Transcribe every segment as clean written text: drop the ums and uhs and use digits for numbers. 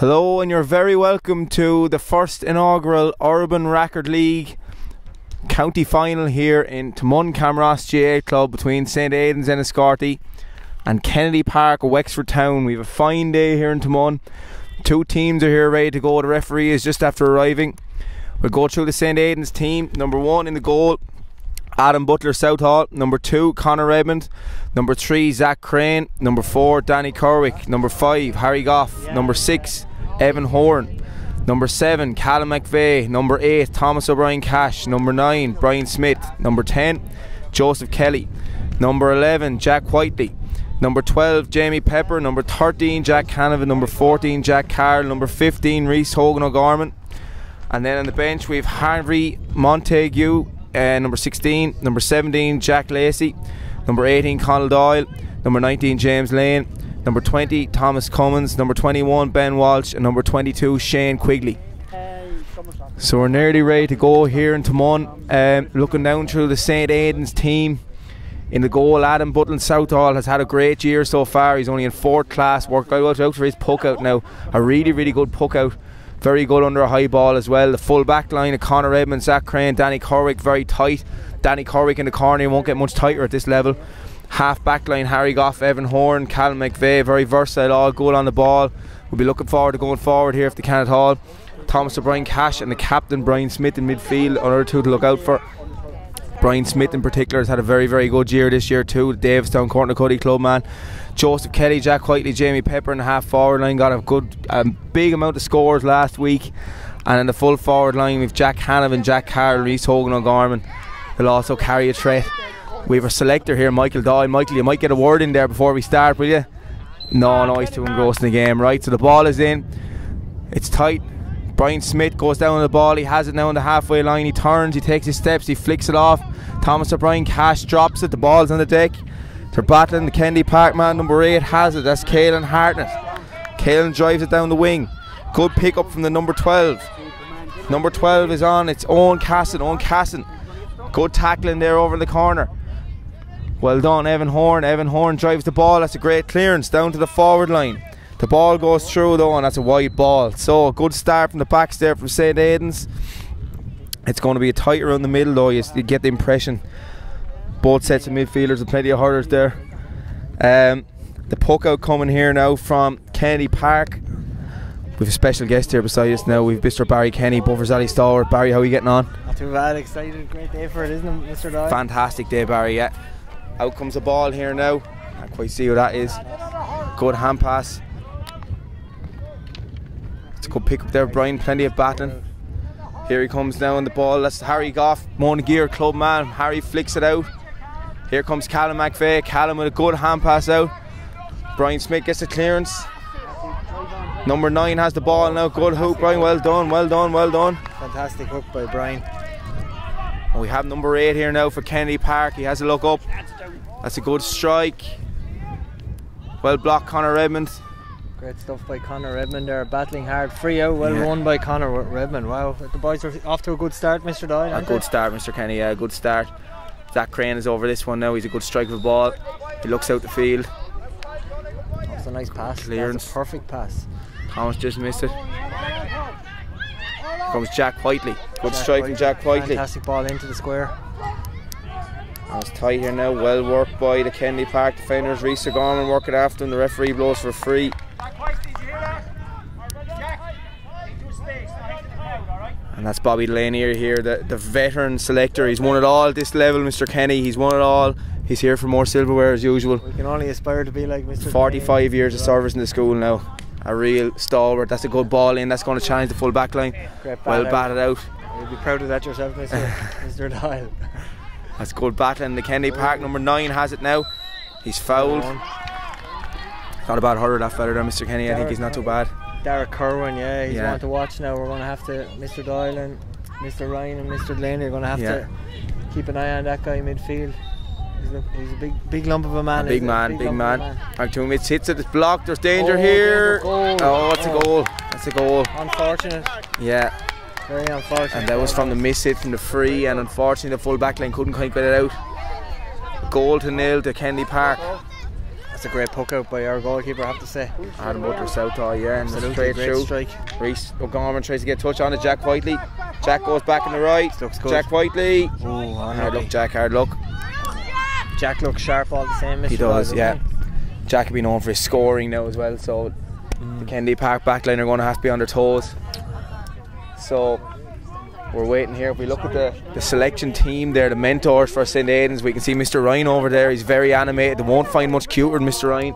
Hello, and you're very welcome to the first inaugural Urban Rackard League county final here in Timon Camross GA Club between St Aidan's Enniscorthy and Kennedy Park, Wexford Town. We have a fine day here in Timon. Two teams are here ready to go. The referee is just after arriving. We'll go through the St Aidan's team. Number 1 in the goal, Adam Butler Southall. Number 2, Conor Redmond. Number 3, Zach Crane. Number 4, Danny Kerwick. Number 5, Harry Goff. Number 6, Evan Horn. Number 7, Callum McVeigh. Number 8, Thomas O'Brien Cash. Number 9, Brian Smith. Number 10, Joseph Kelly. Number 11, Jack Whiteley. Number 12, Jamie Pepper. Number 13, Jack Canavan. Number 14, Jack Carroll. Number 15, Rhys Hogan O'Gorman. And then on the bench we have Harvey Montague, number 16. Number 17, Jack Lacey. Number 18, Conal Doyle. Number 19, James Lane. Number 20, Thomas Cummins. Number 21, Ben Walsh. And number 22, Shane Quigley. So we're nearly ready to go here in Timon. Looking down through the St Aidan's team. In the goal, Adam Butler Southall has had a great year so far. He's only in 4th class. Worked out for his puck out now. A really good puck out. Very good under a high ball as well. The full back line of Conor Redmond, Zach Crane, Danny Kerwick, very tight. Danny Kerwick in the corner, he won't get much tighter at this level. Half back line, Harry Goff, Evan Horn, Callum McVeigh, very versatile, all good on the ball. We'll be looking forward to going forward here if they can at all. Thomas O'Brien Cash and the captain Brian Smith in midfield, another two to look out for. Brian Smith in particular has had a very good year this year too. The Davistown Cornacuddy club man. Joseph Kelly, Jack Whiteley, Jamie Pepper in the half forward line got a big amount of scores last week. And in the full forward line we've Jack Canavan, Jack Carroll, Rhys Hogan O'Gorman. They'll also carry a threat. We have a selector here, Michael Doyle. Michael, you might get a word in there before we start, will you? No, he's too engrossed in the game. Right, so the ball is in. It's tight. Brian Smith goes down on the ball. He has it now on the halfway line. He turns, he takes his steps, he flicks it off. Thomas O'Brien Cash drops it. The ball's on the deck. They're battling. The Kennedy Park man, number 8, has it. That's Caelan Hartnett. Caelan drives it down the wing. Good pick up from the number 12. Number 12 is on. It's Owen Casson. Good tackling there over in the corner. Well done, Evan Horn. Evan Horn drives the ball. That's a great clearance down to the forward line. The ball goes through though, and that's a wide ball. So a good start from the backs there from St Aidan's. It's going to be a tight around the middle though. You get the impression. Both sets of midfielders with plenty of hurlers there. The puck out coming here now from Kennedy Park. We have a special guest here beside us now. We've Mr. Barry Kenny, Buffers Alley stalwart. Barry, how are you getting on? Not too bad, excited. Great day for it, isn't it, Mr. Doyle? Fantastic day, Barry, yeah. Out comes the ball here now. Can't quite see who that is. Good hand pass. It's a good pick up there, Brian. Plenty of battling. Here he comes now on the ball. That's Harry Goff, Monagear club man. Harry flicks it out. Here comes Callum McVeigh. Callum with a good hand pass out. Brian Smith gets the clearance. Number 9 has the ball now. Good hook, Brian. Well done. Fantastic hook by Brian. And we have number 8 here now for Kennedy Park. He has a look up. That's a good strike. Well blocked, Conor Redmond. Great stuff by Conor Redmond there, battling hard. Free out, well won by Conor Redmond. Wow, the boys are off to a good start, Mr. Doyle. A good start, Mr. Kenny, yeah, a good start. Zach Crane is over this one now. He's a good striker of the ball. He looks out the field. That's a nice pass. Clearance. That's a perfect pass. Thomas just missed it. Here comes Jack Whiteley. Good strike from Jack Whiteley. Fantastic ball into the square. It's tight here now. Well worked by the Kennedy Park defenders. Rhys O'Gorman working after him. The referee blows for free. And that's Bobby Delaney here, the veteran selector. He's won it all at this level, Mr. Kenny. He's won it all. He's here for more silverware as usual. We can only aspire to be like Mr. 45 years of service in the school now. A real stalwart. That's a good ball in. That's going to challenge the full back line. Well batted out. You'll be proud of that yourself, Mr. Doyle. That's good battling. The Kennedy Park number 9 has it now. He's fouled. Not a bad hurler, that fella there, Mr. Kenny. I think he's not too bad. Derek Kerwin, he's one to watch now. We're going to have to, Mr. Doyle and Mr. Ryan and Mr. Delaney are going to have to keep an eye on that guy in midfield. He's a big lump of a man. Big man. Back to him, it hits it, it's blocked, there's danger here. It's a goal. That's a goal. Unfortunate. Yeah. Very unfortunate. And that was from the miss hit from the free, and unfortunately the full back line couldn't quite get it out. Goal to nil to Kennedy Park. That's a great puck out by our goalkeeper, I have to say. Adam Butler Southall, yeah, and Absolutely, straight great through. strike. Reece O'Gorman tries to get touch on it. Jack Whiteley. Jack goes back in the right. Looks good. Jack Whiteley. Oh, Hard luck, Jack. Hard luck. Jack looks sharp all the same. He does, yeah. Jack will be known for his scoring now as well, so the Kennedy Park backline are going to have to be on their toes. So we're waiting here. If we look at the selection team there, the mentors for St. Aidan's, we can see Mr. Ryan over there. He's very animated. They won't find much cuter than Mr. Ryan.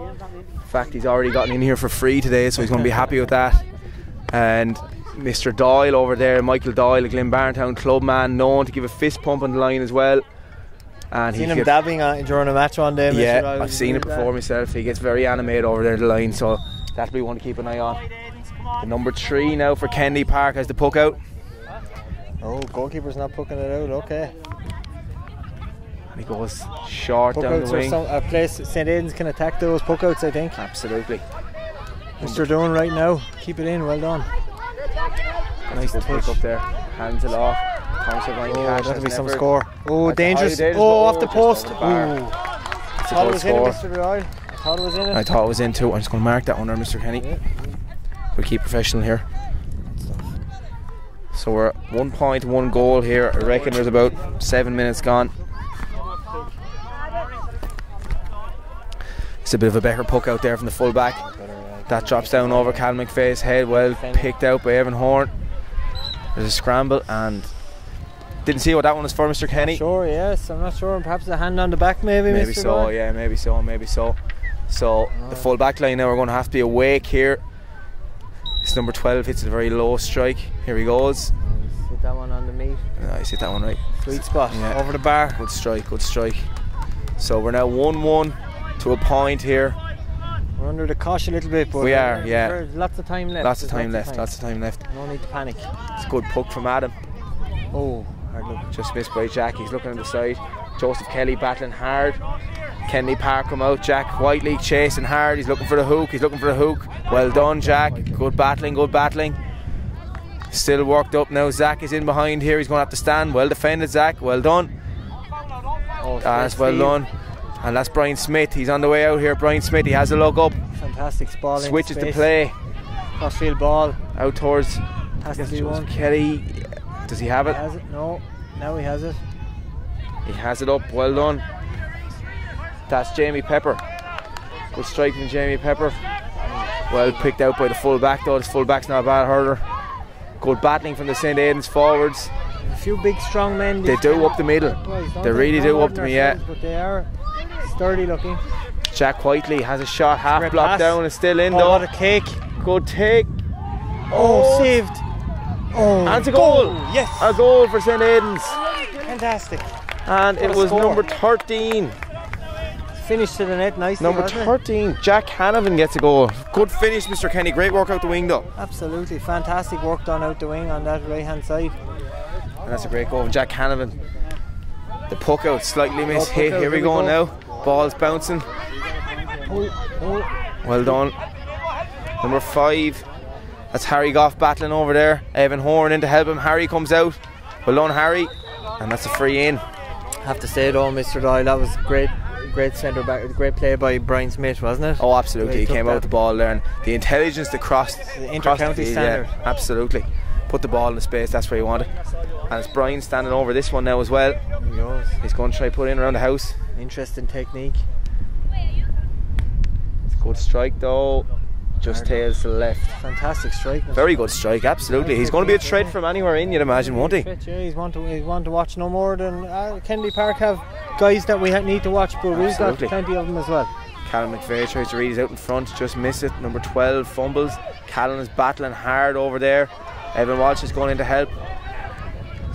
In fact, he's already gotten in here for free today, so he's going to be happy with that. And Mr. Doyle over there, Michael Doyle, a Glenbarntown club man, known to give a fist pump on the line as well. And seen him dabbing during a match one day. Yeah, Mr. I've seen it before myself. He gets very animated over there the line, so that'll be one to keep an eye on. The number 3 now for Kennedy Park has the puck out. Oh, goalkeeper's not pucking it out, okay. And he goes short puck down the wing. A place St. Aidan's can attack those puck outs, I think. Absolutely. Mr. Dunn right now, keep it in, well done. Nice to pick up there, hands it off. That'll be some score. Oh, dangerous. Oh, off the post. It's a good score. I thought it was in it. I thought it was in too. I'm just going to mark that one there, Mr. Kenny. Yeah. We'll keep professional here. So we're 1 point, 1 goal here. I reckon there's about 7 minutes gone. It's a bit of a better puck out there from the full back. That drops down over Cal McVeigh's head. Well picked out by Evan Horn. There's a scramble and didn't see what that one was for, Mr. Kenny. Sure, yes, I'm not sure. Perhaps a hand on the back, maybe. Maybe Mr. so, Doyle? yeah, maybe so, maybe so. So the full back line now, we're going to have to be awake here. This number 12 hits a very low strike. Here he goes. Hit that one on the meat. Nice, hit that one right. Sweet spot, yeah. Over the bar. Good strike, good strike. So we're now 1-1 to a point here. We're under the cosh a little bit, but we are, yeah. There's lots of time left. Lots of time left. No need to panic. It's a good puck from Adam. Oh, hard look. Just missed by Jack. He's looking on the side. Joseph Kelly battling hard. Kennedy Park come out. Jack Whiteley chasing hard. He's looking for the hook. Well done, Jack. Good battling. Still worked up now. Zach is in behind here. He's going to have to stand. Well defended, Zach. Well done. Oh, that's well done. And that's Brian Smith. He's on the way out here. Brian Smith. He has a look up. Fantastic ball. Switches to play. Crossfield ball. Out towards Joseph Kelly. Does he have it? He has it? No. Now he has it. He has it up. Well done. That's Jamie Pepper. Good strike from Jamie Pepper. Well picked out by the full back though. This full back's not a bad hurler. Good battling from the St. Aidan's forwards. A few big strong men. They do up the middle. They really do up to me, yeah. But they are sturdy looking. Jack Whiteley has a shot half blocked down and still in though. What a cake. Good take. Oh, saved. Oh, and it's a goal. Yes. A goal for St. Aidan's. Fantastic. And it was number 13. Finished to the net nicely. Number 13, Jack Hanavan gets a goal. Good finish, Mr. Kenny. Great work out the wing though. Absolutely. Fantastic work done out the wing on that right hand side. And that's a great goal from Jack Hanavan. The puck out slightly missed hit. Here we go now. Ball's bouncing. Well done. Number 5. That's Harry Goff battling over there. Evan Horn in to help him. Harry comes out. Well done, Harry. And that's a free in. I have to say though, Mr. Doyle, that was great centre back, great play by Brian Smith, wasn't it? Oh, absolutely. He came out with the ball there, and the intelligence to cross the inter-county standard. Yeah, absolutely. Put the ball in the space, that's where you want it. And it's Brian standing over this one now as well. He's going to try to put it in around the house. Interesting technique. It's a good strike though. Just tails to the left. Fantastic strike. Very good strike, absolutely. He's going to be a threat from anywhere in, you'd imagine, won't he? Yeah, he's one to watch no more than Kennedy Park have guys that we need to watch, but we've got plenty of them as well. Callum McVeigh tries to read, he's out in front, just miss it. Number 12 fumbles. Callum is battling hard over there. Evan Walsh is going in to help.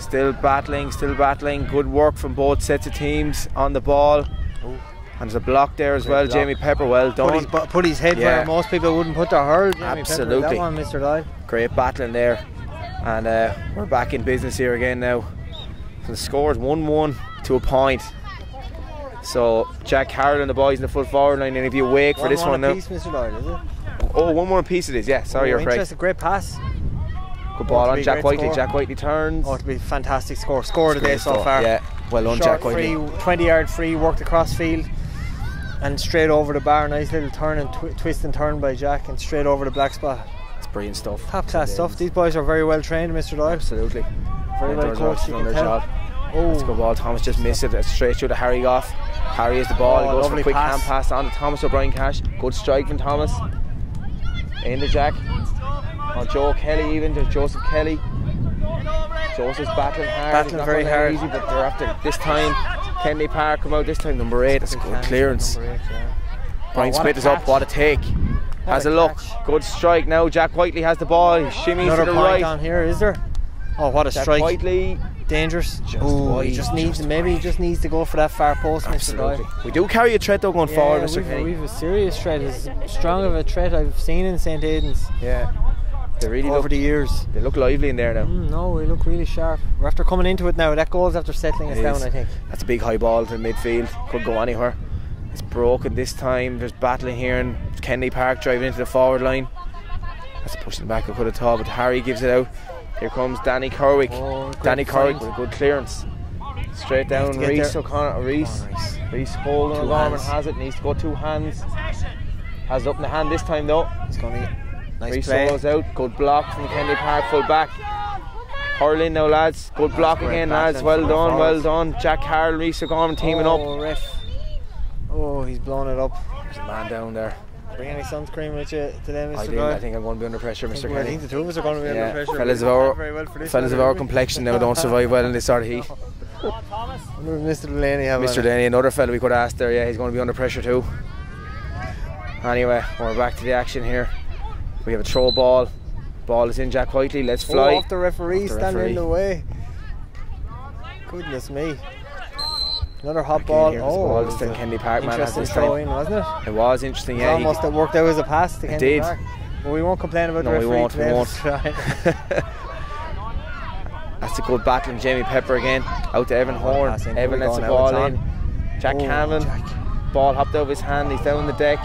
Still battling. Good work from both sets of teams on the ball. And there's a block there as well. Jamie Pepper, well done. Put his head where most people wouldn't put their hurl. Absolutely. That one, Mr. Doyle. Great battling there. And we're back in business here again now. So the score is 1-1 to a point. So Jack Carroll and the boys in the full forward line, and if you wake for this one now. 1-1 apiece, Mr. Doyle, is it? Oh, 1-1 apiece it is, yeah. Sorry, you're correct. Great pass. Good ball on Jack Whiteley. Jack Whiteley turns. Oh, it'll be a fantastic score. Score today so far. Yeah, well done, Jack Whiteley. 20-yard free, worked across field. And straight over the bar, nice little turn and twist and turn by Jack, and straight over the black spot. It's brilliant stuff. Top class stuff. These boys are very well trained, Mr. Doyle. Absolutely. Very well coached, you can tell. Let's go ball. Thomas just missed it. Straight through to Harry Goff. Harry has the ball. He goes for a quick hand pass on to Thomas O'Brien Cash. Good strike from Thomas. Into Jack. Or Joe Kelly even. There's Joseph Kelly. Joseph's battling hard. Battling very hard. Easy, but they're after this time. Kennedy Park come out this time. Number 8. That's good clearance. Brian Smith is up. What a take. Has a look. Good strike now. Jack Whiteley has the ball. He shimmies to the right. Down here, is there? Oh, what a strike. Whiteley. Dangerous. He just needs to go for that far post, Mr. Doyle. We do carry a threat though going forward, Mr. Kenny. We've a serious threat. It's as strong of a threat I've seen in St. Aidan's. Yeah. They really over the years. They look lively in there now. No, we look really sharp. We're after coming into it now. That goal's after settling us down, I think. That's a big high ball to the midfield. Could go anywhere. It's broken this time. There's battling here, and Kennedy Park driving into the forward line. That's pushing back. I could have thought, but Harry gives it out. Here comes Danny Kerwick. Danny Kerwick with a good clearance. Straight down. Reese O'Connor. Reese holding on and has it. Needs to go 2 hands. Has it up in the hand this time though. He's going to nice Reese play. goes out. Good block from Kennedy Park full back. Hurling now, lads. Good block again, lads. Well done, well done. Jack Carroll, Reese O'Gorman teaming up. Ref. Oh, he's blown it up. There's a man down there. Bring any sunscreen with you today, Mr. I think I'm going to be under pressure, Mr. Kenny. I think the two of us are going to be under pressure. Fellas of our complexion now don't survive well in this sort of heat. Mr. Delaney Mr. Delaney, another fella we could have asked there, yeah, he's going to be under pressure too. Anyway, we're back to the action here. We have a throw ball. Ball is in Jack Whiteley, let's fly. Off the referee, standing in the way. Goodness me. Another hot ball. Oh, this time Kennedy Park man has this throw in, wasn't it? It was interesting, yeah. Almost it worked out as a pass to Kennedy Park. But we won't complain about the referee. We won't. That's a good battle from Jamie Pepper again. Out to Evan Horn. Evan lets the ball in. Jack Cameron. Ball hopped over his hand. He's down the deck.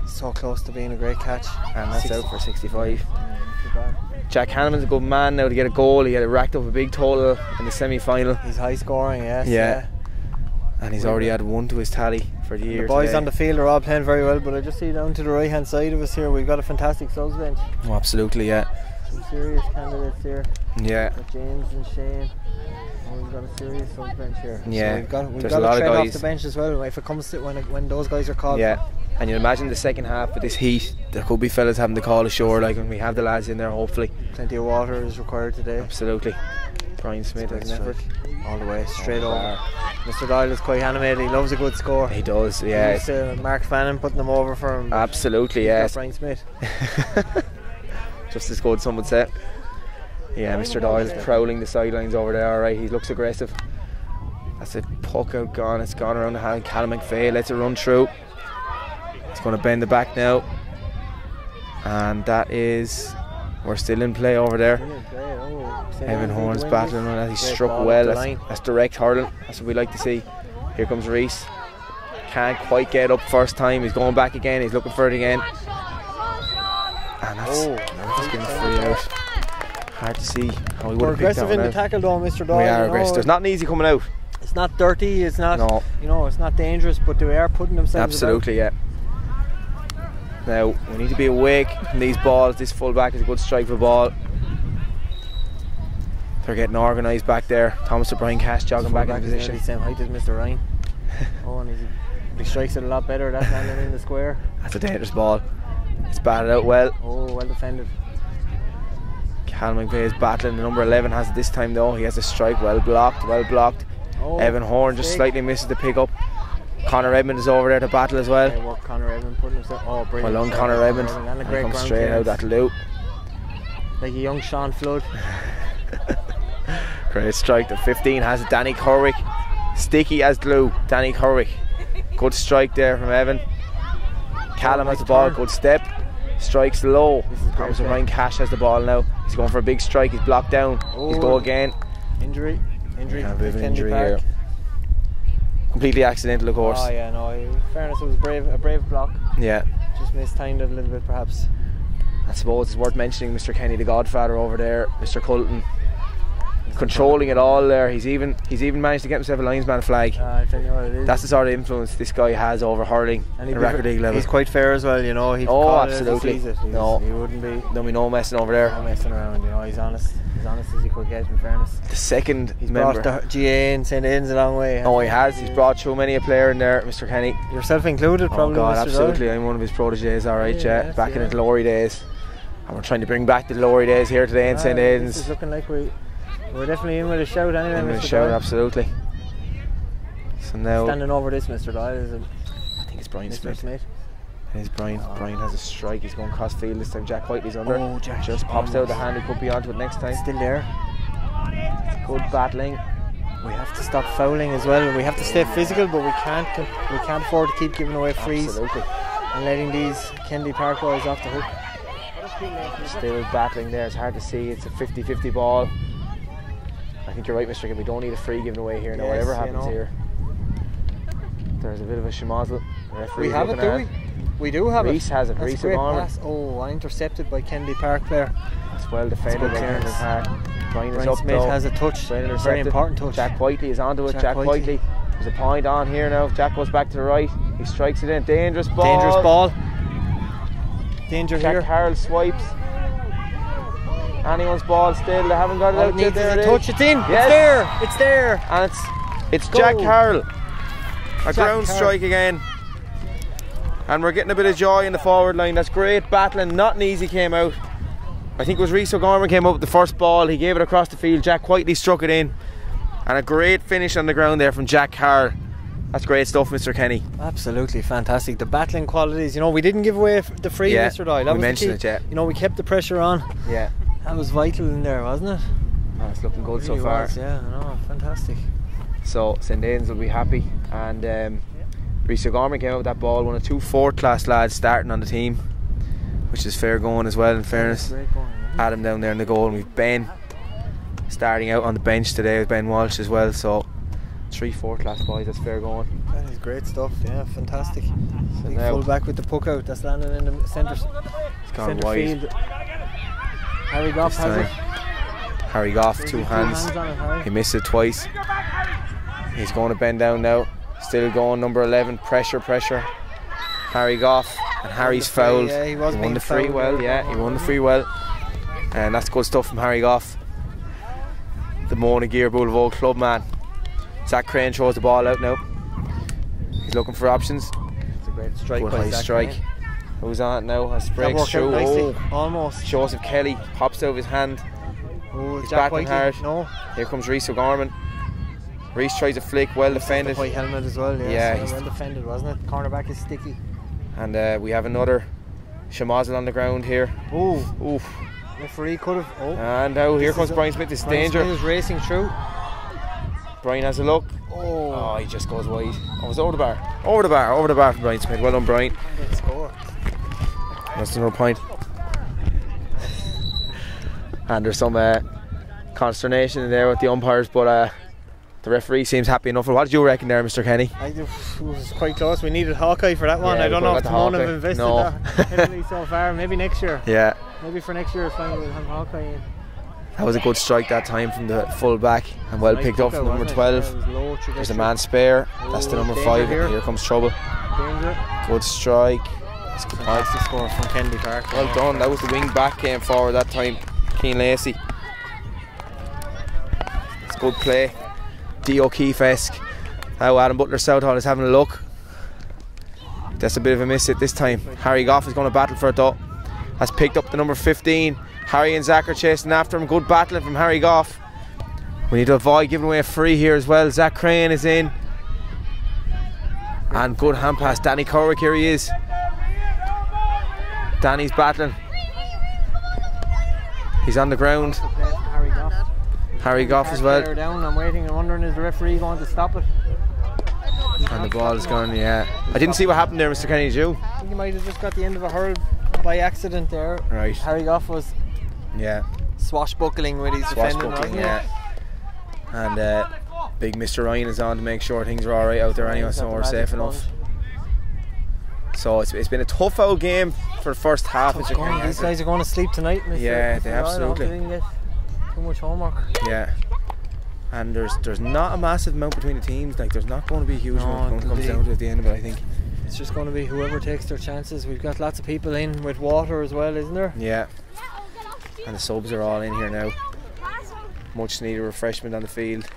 So close to being a great catch. And that's out for 65. Jack Hanneman's a good man now to get a goal. He had racked up a big total in the semi-final. He's high scoring, yes. Yeah. And he's already had 1 to his tally for the year. The boys today on the field are all playing very well, but I just see down to the right hand side of us here we've got a fantastic subs bench. Oh, absolutely, yeah. Some serious candidates here. Yeah. Got James and Shane. We've got a serious subs bench here. Yeah. So we've got a lot of guys off the bench as well if it comes to when those guys are called. Yeah. And you imagine the second half with this heat, there could be fellas having to call ashore, like when we have the lads in there, hopefully. Plenty of water is required today. Absolutely. Brian Smith has an effort. All the way, straight over. Mr. Doyle is quite animated, he loves a good score. He does, yeah. He's Mark Fannin putting them over for him. Absolutely, yes. Brian Smith. Just as good, some would say. Yeah, Mr. Doyle's prowling the sidelines over there, alright, he looks aggressive. That's a puck out gone, it's gone around the hand. Callum McVeigh lets it run through. It's going to bend the back now, and that is, we're still in play over there. Evan Horn's battling on that. He struck well. That's direct hurling. That's what we like to see. Here comes Reese. Can't quite get up first time. He's going back again. He's looking for it again. And that's getting free out. Hard to see how he would have picked that one out. We're aggressive in the tackle though, Mr. Doyle. We are aggressive. There's nothing easy coming out. It's not dirty. It's not. You know, it's not dangerous. But they are putting themselves. Absolutely, yeah. Now we need to be awake from these balls. This full back is a good strike for the ball. They're getting organised back there. Thomas O'Brien Cash jogging back in position. He's the same height as Mr. Ryan. And he strikes it a lot better. That's landing in the square. That's a dangerous ball. It's batted out well. Oh, well defended. Callum McVeigh is battling. The number 11 has it this time though. He has a strike. Well blocked. Well blocked. Evan Horn just slightly misses the pick up. Connor Edmond is over there to battle as well. Connor Edmond putting himself. Oh, brilliant. Well done, Connor Edmond. And a great comes straight out. That'll do. Like a young Sean Flood. Great strike. The 15 has it. Danny Kerwick. Sticky as glue. Danny Kerwick. Good strike there from Evan. Callum has the ball. Good step. Strikes low. Thomas O'Brien Cash has the ball now. He's going for a big strike. He's blocked down. He's go again. Injury. A bit of an injury here. Completely accidental, of course. Oh yeah, no. In fairness, it was a brave block. Yeah. Just mistimed it a little bit, perhaps. I suppose it's worth mentioning Mr. Kenny, the Godfather over there, Mr. Colton. controlling it all there. He's even managed to get himself a linesman flag. I tell you what it is. That's the sort of influence this guy has over hurling and at Rackard League level. He's quite fair as well, you know. He absolutely. He wouldn't be. There'll be no messing over there. No messing around, you know. He's honest as he could get, in fairness. The second he's member. brought the GA in St. Aidan's a long way. Oh, he has. He's brought through many a player in there, Mr. Kenny. Yourself included, probably. Oh God, Mr. absolutely. Doyle. I'm one of his proteges, alright, yeah. Back in the glory days. And we're trying to bring back the glory days here today in St. Aidan's. This is looking like we're definitely in with a shout anyway, Mr. Mr. Doyle. Doyle. Absolutely. So now standing over this, Mr. Doyle, is it? I think it's Brian Smith. It is Brian. Brian has a strike. He's going cross field this time. Jack Whiteley's under. Oh, Jack just pops out the hand. He could be onto it next time. Still there. Good battling. We have to stop fouling as well. We have to stay physical, but we can't afford to keep giving away frees. Absolutely. And letting these Kennedy Park boys off the hook. Still battling there. It's hard to see. It's a 50-50 ball. I think you're right, Mr. Gibb. We don't need a free given away here. Now, whatever happens here, there's a bit of a schmozzle. We have it, do we? We do have Reese it. has it. That's Reese a great O'Gorman. pass. Oh, intercepted by Kennedy Park player. It's well defended. Brian is up Smith though. has a touch. Very important touch. Jack Whiteley is onto it. Jack Whiteley. There's a point on here now. Jack goes back to the right. He strikes it in. Dangerous ball. Dangerous ball. Danger Jack here. Harrell swipes. Anyone's ball still. They haven't got it out needs there. A touch. It's in. Yes. It's there. It's there. And it's Jack Harrell. A ground Harrell. strike again. And we're getting a bit of joy in the forward line. That's great battling. Not an easy came out. I think it was Reese O'Gorman came up with the first ball. He gave it across the field. Jack Whiteley struck it in. And a great finish on the ground there from Jack Harrell. That's great stuff, Mr. Kenny. Absolutely fantastic. The battling qualities. You know, we didn't give away the free, Mr. Doyle. That we was mentioned the key. it, yeah. You know, we kept the pressure on. Yeah. That was vital in there, wasn't it? Oh, it's looking good It really so far. was, yeah, I know, fantastic. So St. Aidan's will be happy. And Reese O'Gorman came out with that ball. One of two fourth-class lads starting on the team, which is fair going as well, in fairness. Great going, Adam down there in the goal, and we've Ben starting out on the bench today with Ben Walsh as well. So 3 fourth-class boys, that's fair going. That is great stuff, yeah, fantastic. So Big now full back with the puck out, that's landing in the centre. It's gone wide. Field. Harry Goff has it. Harry Goff, two hands. On it, Harry. He missed it twice. He's going to bend down now. Still going, number 11. Pressure. Harry Goff, and Harry's fouled. Yeah, he won the free well. Yeah, he won the free well. And that's good stuff from Harry Goff, the Mona Gear Boulevard club man. Zach Crane throws the ball out now. He's looking for options. It's a great strike. Good by high Zach strike. Crane. Who's on it now? Has That breaks worked out through. nicely. Almost. Joseph Kelly pops out of his hand. Oh, He's Jack backing Whiteley. hard. No. Here comes Reese O'Gorman. Reese tries a flick, well defended. White helmet as well. Yeah, so well defended, wasn't it? Cornerback is sticky. And we have another schmozzle on the ground here. Oh, Oof. referee could have. Oh. And now here comes Brian Smith. It's danger. Smith is racing through. Brian has a look. Oh, He just goes wide. Oh, it's over the bar. Over the bar from Brian Smith. Well done, Brian. good score. That's no point. And there's some consternation in there with the umpires, but the referee seems happy enough. What did you reckon there, Mr. Kenny? It was quite close. We needed Hawkeye for that one. Yeah, I don't know if Timon have Hawkeye. invested No. that heavily so far. Maybe next year. Yeah. Maybe for next year, finally we'll have Hawkeye in. That was a good strike that time from the full back, and well Nice picked up puck from out, number wasn't it? 12. Yeah, it was low There's a trajectory. man spare. That's the Oh, number danger 5. here. Here comes trouble. Danger. Good strike. That's good point. Fantastic score from Kennedy Park. Well done. That was the wing back came forward that time. Keane Lacey. It's good play. D. O'Keefe-esque. Now Adam Butler Southall is having a look. That's a bit of a miss at this time. Harry Goff is going to battle for it though. Has picked up the number 15. Harry and Zach are chasing after him. Good battling from Harry Goff. We need to avoid giving away a free here as well. Zach Crane is in. And good hand pass. Danny Corwick, here he is. Danny's battling. He's on the ground. Harry Goff. Harry Goff as well. Down. I'm waiting and wondering, is the referee going to stop it? And the ball is gone, yeah. I didn't see what happened there, Mr. Kenny, did you? I think he might have just got the end of a hurl by accident there. Right. Harry Goff was Yeah. swashbuckling with his defending, wasn't he? yeah. And big Mr. Ryan is on to make sure things are alright out there anyway, so we're safe enough. So it's been a tough old game for the first half. These guys are going to sleep tonight. Yeah, they absolutely. Too much homework. Yeah. And there's not a massive amount between the teams. Like, there's not going to be a huge amount when it comes down to at the end of it, I think. It's just going to be whoever takes their chances. We've got lots of people in with water as well, isn't there? Yeah. And the subs are all in here now. Much needed refreshment on the field.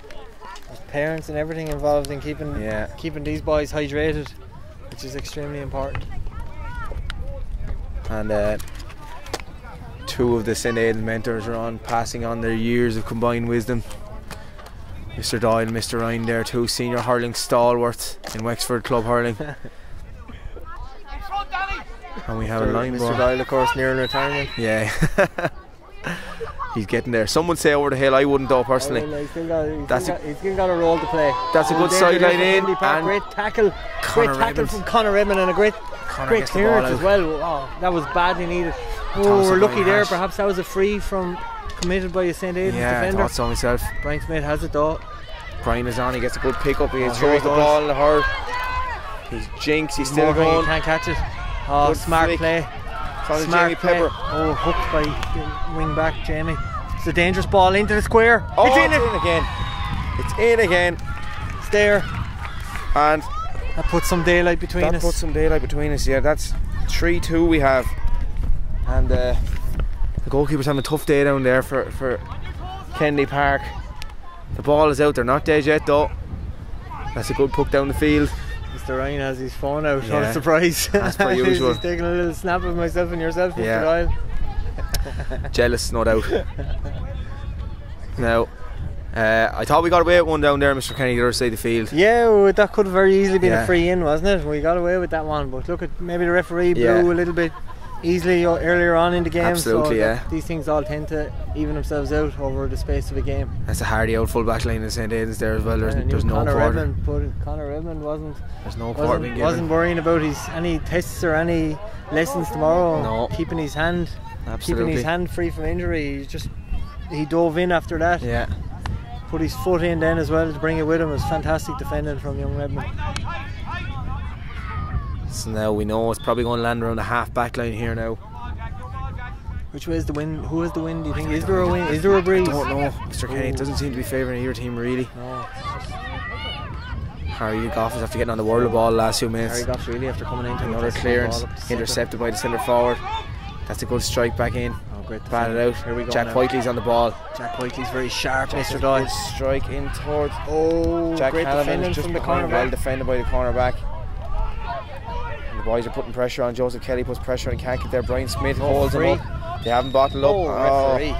There's parents and everything involved in keeping these boys hydrated, which is extremely important. And two of the St. Aidan mentors are on, passing on their years of combined wisdom. Mr. Doyle and Mr. Ryan there, two senior hurling stalwarts in Wexford Club Hurling. And we have a line ball. Mr. Doyle, of course, nearing retirement. Yeah. He's getting there. Some would say over the hill. I wouldn't though, personally. He's still got a role to play. That's a good sideline in. And great tackle from Conor Edmond, and a great clearance as well. Oh, that was badly needed. Oh, we're lucky there. Perhaps that was a free committed by a St. Aidan's defender. I thought so myself. Brian Smith has it though. Brian is on. He gets a good pick up. He throws the ball in the hurl. He's jinx. He's still going. He can't catch it. Oh, good smart flick. Play. From Jamie Pepper. Oh, hooked by wing back Jamie. It's a dangerous ball into the square. Oh, it's in again. It's in again. It's there. And that puts some daylight between us. That puts some daylight between us, yeah. That's 3-2 we have. And the goalkeeper's having a tough day down there for Kennedy Park. The ball is out. They're not dead yet though. That's a good puck down the field. Mr. Ryan has his phone out, what a surprise. As per usual. He's taking a little snap of myself and yourself, Mr. Doyle. Jealous, no doubt. Now, I thought we got away with one down there, Mr. Kenny, the other side of the field. Yeah, well, that could have very easily been a free in, wasn't it? We got away with that one, but look at maybe the referee blew a little bit easily earlier on in the game. Absolutely, so these things all tend to even themselves out over the space of a game. That's a hardy out full back line in St. Aidan's there as well. There's no quarter. Conor Edmond wasn't worrying about any tests or any lessons tomorrow. No. Keeping his hand free from injury. He dove in after that. Yeah. Put his foot in then as well to bring it with him. It was fantastic defending from young Edmond. So now we know it's probably going to land around the half back line here now. Which way is the wind? Who has the wind, do you think? Is there a wind? Is there a breeze? I don't know, Mr. Kenny. It doesn't seem to be favouring either team really. No. Harry Goff is after getting on the whirl ball the last few minutes. Harry Goff really after coming into another clearance, intercepted by the centre forward. That's a good strike back in. Oh, great. Batted out. Here we go. Jack Whiteley's on the ball. Jack Whiteley's very sharp, Mr. Doyle. Strike in towards. Jack great defending from the cornerback. Well defended by the cornerback. The boys are putting pressure on. Joseph Kelly puts pressure and can't get there. Brian Smith holds him up. They haven't bottled up. Referee.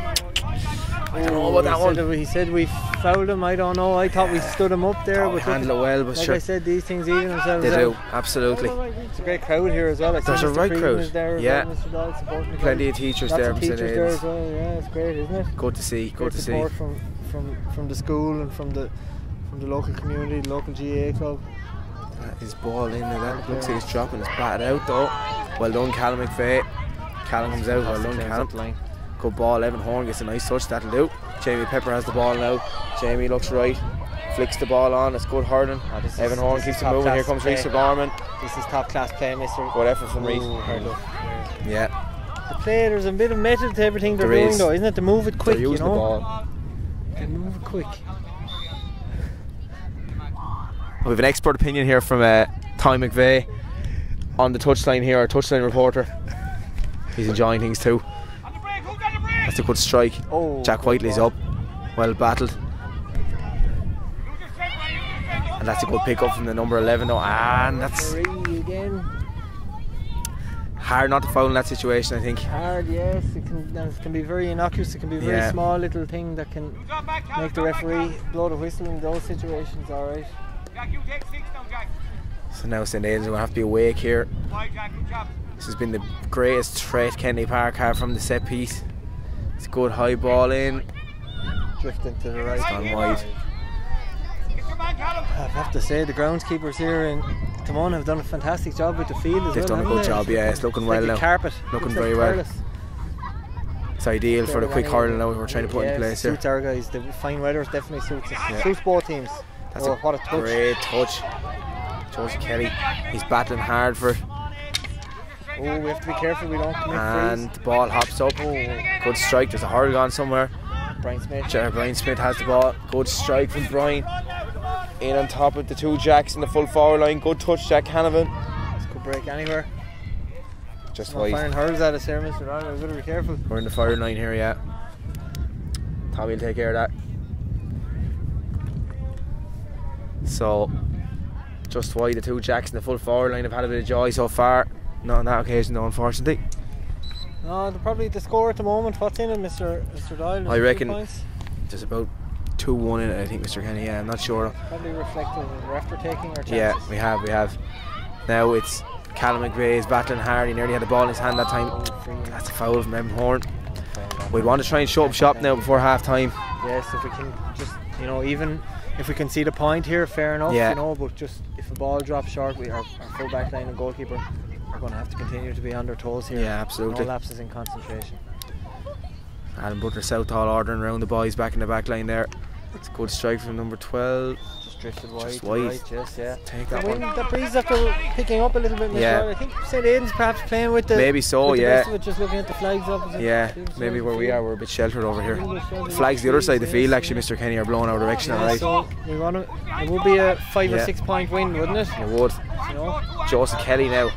I don't know about that one. He said we fouled him. I don't know. I thought we stood him up there. We handled it well, but like sure. I said, these things even themselves. They out. do, absolutely. It's a great crowd here as well. There's a right crowd. There yeah. Mr. Doyle supporting plenty of teachers there. Lots of teachers there as well. Yeah, it's great, isn't it? Good to see. Good to see. Support from the school and from the local community, the local GAA club. His ball in there. That looks like he's dropping. It's batted out though. Well done, Callum McVeigh. Callum comes out. Well done, Callum. Good ball. Evan Horn gets a nice touch. That'll do. Jamie Pepper has the ball now. Jamie looks right. Flicks the ball on. It's good hurling. Evan Horn keeps it moving. Here comes Reese Barman. This is top class play, Mr. Good effort from Reese. Yeah. The play, there's a bit of method to everything they're doing though, isn't it? To move it quick, you know. The ball. They move it quick. We have an expert opinion here from Ty McVeigh on the touchline here, our touchline reporter. He's enjoying things too. That's a good strike. Jack Whiteley's up. Well battled. And that's a good pick up from the number 11 though. And that's hard not to foul in that situation, I think. Hard, yes. It can be very innocuous. It can be a very small little thing that can make the referee blow the whistle in those situations, alright. So now St. Aidan's going to have to be awake here. This has been the greatest threat Kennedy Park have from the set piece. It's a good high ball in. Drifting to the right. It's gone wide. I have to say the groundskeepers here in Timon have done a fantastic job with the field as They've done a good job, yeah. It's looking well now. Carpet. Looking very well. It's ideal for the quick hurling now we're trying to put in place here. Suits our guys. The fine weather definitely suits us. Suits both teams. That's what a touch. Great touch. Joseph Kelly, he's battling hard for it. We have to be careful we don't commit and the ball hops up. Good strike. There's a hurl gone somewhere. Brian Smith has the ball. Good strike from Brian. In on top of the two Jacks in the full forward line. Good touch, Jack Canavan. This could break anywhere. Just wide. Firing hurls at us here, Mr. Doyle. We've got to be careful. We're in the firing line here, yeah. Tommy will take care of that. So, just wide, the two Jacks in the full forward line have had a bit of joy so far. Not on that occasion though, unfortunately. No, they're probably the score at the moment. What's in it, Mr. Doyle? I reckon there's about 2-1 in it, I think, Mr. Kenny. Yeah, I'm not sure. Probably reflective of after taking our chances. Yeah, we have. Now it's Callum McVeigh is battling hard. He nearly had the ball in his hand that time. That's a foul from Evan Horn. We want to try and shut up shop now before half time. Yes, if we can just, even if we can see the point here, fair enough, but just if the ball drops short, our full back line and goalkeeper are going to have to continue to be on their toes here. Yeah, absolutely. No lapses in concentration. Adam Butler Southall ordering around the boys back in the back line there. It's a good strike from number 12. Just drifted wide. Just wide. Right, yes, yeah. Take that one. The breeze after picking up a little bit. Yeah. I think St. Aidan's perhaps playing with the. Maybe so, with the yeah. rest of it, just looking at the flags opposite. Yeah, maybe where we are, we're a bit sheltered over here. The flags the other side of the field, actually, Mr. Kenny, are blowing our direction, alright. So we want to. It would be a 5 or 6 point win, wouldn't it? It would. Joseph Kelly now.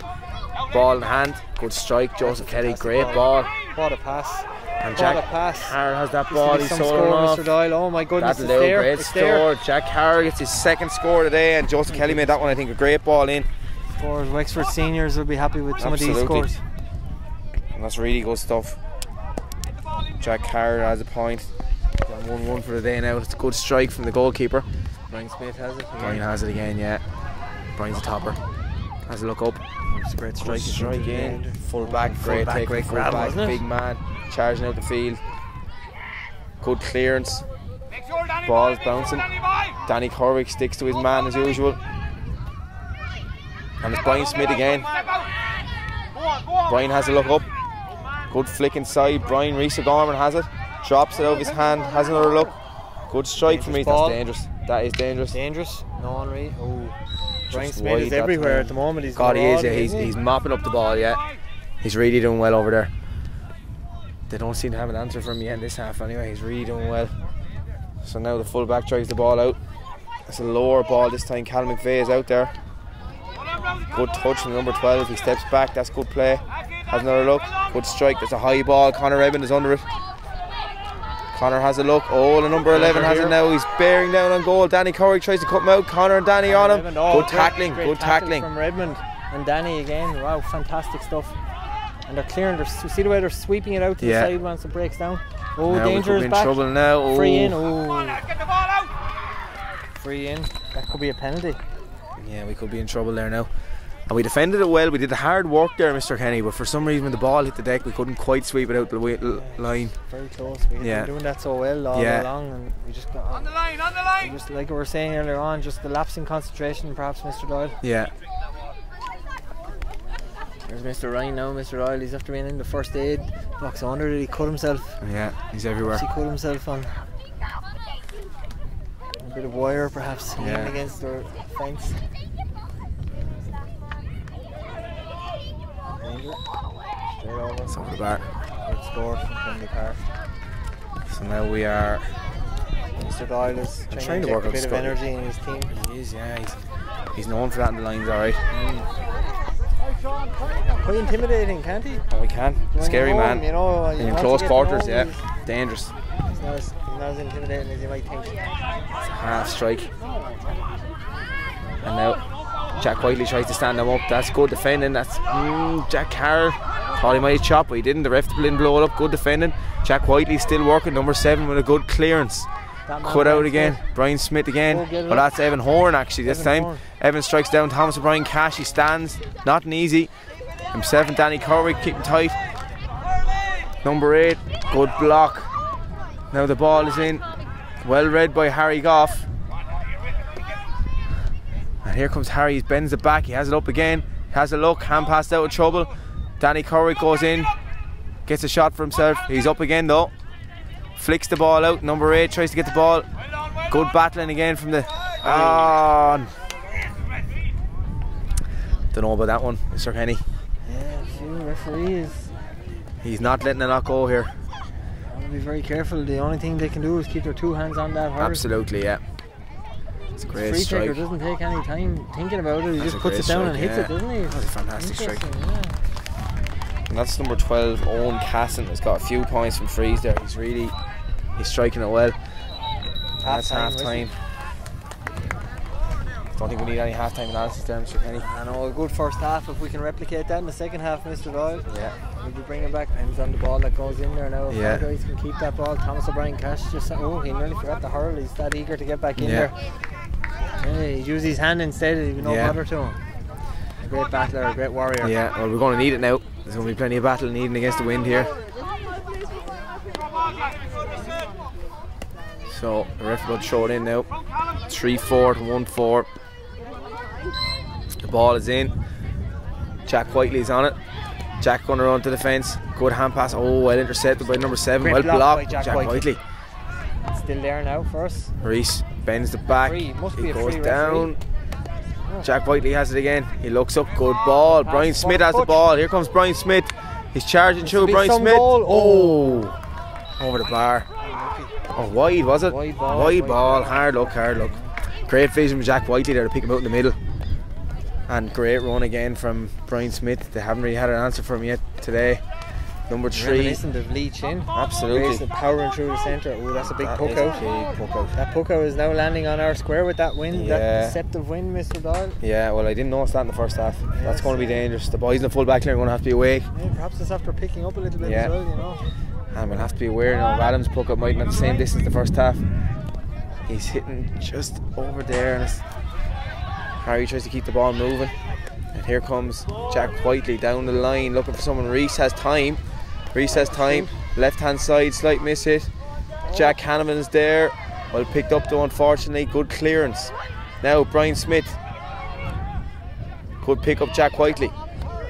Ball in hand. Good strike, Joseph Kelly. Great ball. What a pass. And Jack Carr has that ball. He's sold off. Mr. Doyle. Oh my goodness, that's a great score. Jack Carr gets his second score today, and Joseph Kelly made that one, I think, a great ball in. Scores. Wexford seniors will be happy with some of these scores. And that's really good stuff. Jack Carr has a point. 1-1 for the day now. It's a good strike from the goalkeeper. Brian Smith has it. Brian has it again, yeah. Brian's a topper. Has a look up. It's a great strike. Strike in. Full back, great take. Full back, big man. Charging out the field. Good clearance. Ball's bouncing. Danny Corwick sticks to his man as usual. And it's Brian Smith again. Brian has a look up. Good flick inside. Brian Reese Gorman has it. Drops it out of his hand. Has another look. Good strike for me. That's dangerous. That is dangerous. Dangerous. No one really. Oh. Brian Smith is everywhere at the moment. He's God, he is. Yeah, he's mopping up the ball. Yeah, he's really doing well over there. They don't seem to have an answer for him yet in this half. Anyway, he's really doing well. So now the full back drives the ball out. It's a lower ball this time. Cal McVeigh is out there. Good touch from number 12. He steps back. That's good play. Has another look. Good strike. There's a high ball. Connor Eben is under it. Connor has a look. Oh, the number 11 has it now. He's bearing down on goal. Danny Corrick tries to cut him out. Connor and Danny on him. Good tackling. Good tackling from Redmond and Danny again. Wow, fantastic stuff. And they're clearing. See the way they're sweeping it out to the side once it breaks down. Oh, now danger is back. Trouble now. Oh. Free in. Oh. Free in. That could be a penalty. Yeah, we could be in trouble there now. And we defended it well. We did the hard work there, Mr. Kenny, but for some reason when the ball hit the deck we couldn't quite sweep it out the line. Very close. We been doing that so well all along, and we just got on the line. Just like we were saying earlier on, just the lapse in concentration perhaps, Mr. Doyle. Yeah. There's Mr. Ryan now. Mr. Doyle, he's after being in the first aid box. I wonder did he cut himself? Yeah, he's everywhere. He cut himself on a bit of wire perhaps against the fence. Straight over. It's over the bar. Good score from the car. So now we are. Mr. Doyle is trying to work a bit of energy in his team. He is, yeah. He's known for that in the lines, alright. Quite intimidating, can't he? Oh, he can. Scary man. You know, in close quarters, dangerous. He's not as intimidating as you might think. It's a half strike. And now Jack Whiteley tries to stand him up. That's good defending. That's Jack Carr. Thought he might chop, but he didn't. The ref didn't blow it up. Good defending. Jack Whiteley still working. Number 7 with a good clearance. Cut out again. Brian Smith again. But that's Evan Horn actually this time. Evan strikes down Thomas O'Brien Cash. He stands. Nothing easy. Himself and Danny Corwick keeping tight. Number 8. Good block. Now the ball is in. Well read by Harry Goff. And here comes Harry. He bends it back. He has it up again. Has a look. Hand passed out of trouble. Danny Corwick goes in. Gets a shot for himself. He's up again though. Flicks the ball out. Number 8 tries to get the ball. Good battling again from the. Don't know about that one, Mr. Kenny. Yeah, few referees. He's not letting it not go here. Be very careful. The only thing they can do is keep their 2 hands on that hurl. Absolutely, yeah. It's a great free strike. taker doesn't take any time thinking about it. He just puts it down and hits it, doesn't he? That's a fantastic strike. Yeah. And that's number 12, Owen Casson. Has got a few points from frees there. He's striking it well. That's half time. Don't think we need any half time analysis there, Mr. Kenny. I know, a good first half. If we can replicate that in the second half, Mr. Doyle, we'll be bringing back hands on the ball that goes in there now. If our guys can keep that ball. Thomas O'Brien Cash just he nearly forgot the hurl. He's that eager to get back in there. He'd use his hand instead. He'd be no bother to him. A great battler, a great warrior. Yeah, well, we're going to need it now. There's going to be plenty of battle needing against the wind here. So the ref will throw it in now. 3-4 to 1-4. The ball is in. Jack Whiteley's on it. Jack going around to the fence. Good hand pass. Oh, well intercepted by number 7. Great well blocked by Jack Whiteley. Still there now for us. Reese bends the back. He goes down. Jack Whiteley has it again. He looks up. Good ball. Brian Smith has the ball. Here comes Brian Smith. He's charging through. Brian Smith. Oh, over the bar. Oh, wide was it? Wide ball. Hard look. Great vision from Jack Whiteley there to pick him out in the middle. And great run again from Brian Smith. They haven't really had an answer for him yet today. Number 3. Reminiscent of Lee Chin. Absolutely. Powering through the centre. Oh, that's a big puck out. That puck out is now landing on our square with that wind, that deceptive wind, Mr. Doyle. Yeah, well, I didn't notice that in the first half. That's going to be dangerous. The boys in the full back line are going to have to be awake. Yeah, perhaps it's after picking up a little bit as well, you know. And we'll have to be aware now. Adams' puck up might not the same distance the first half. He's hitting just over there, and Harry tries to keep the ball moving. And here comes Jack Whiteley down the line looking for someone. Reese has time. Left hand side, slight miss hit. Jack Hanneman's there. Well picked up though, unfortunately. Good clearance. Now Brian Smith could pick up Jack Whiteley.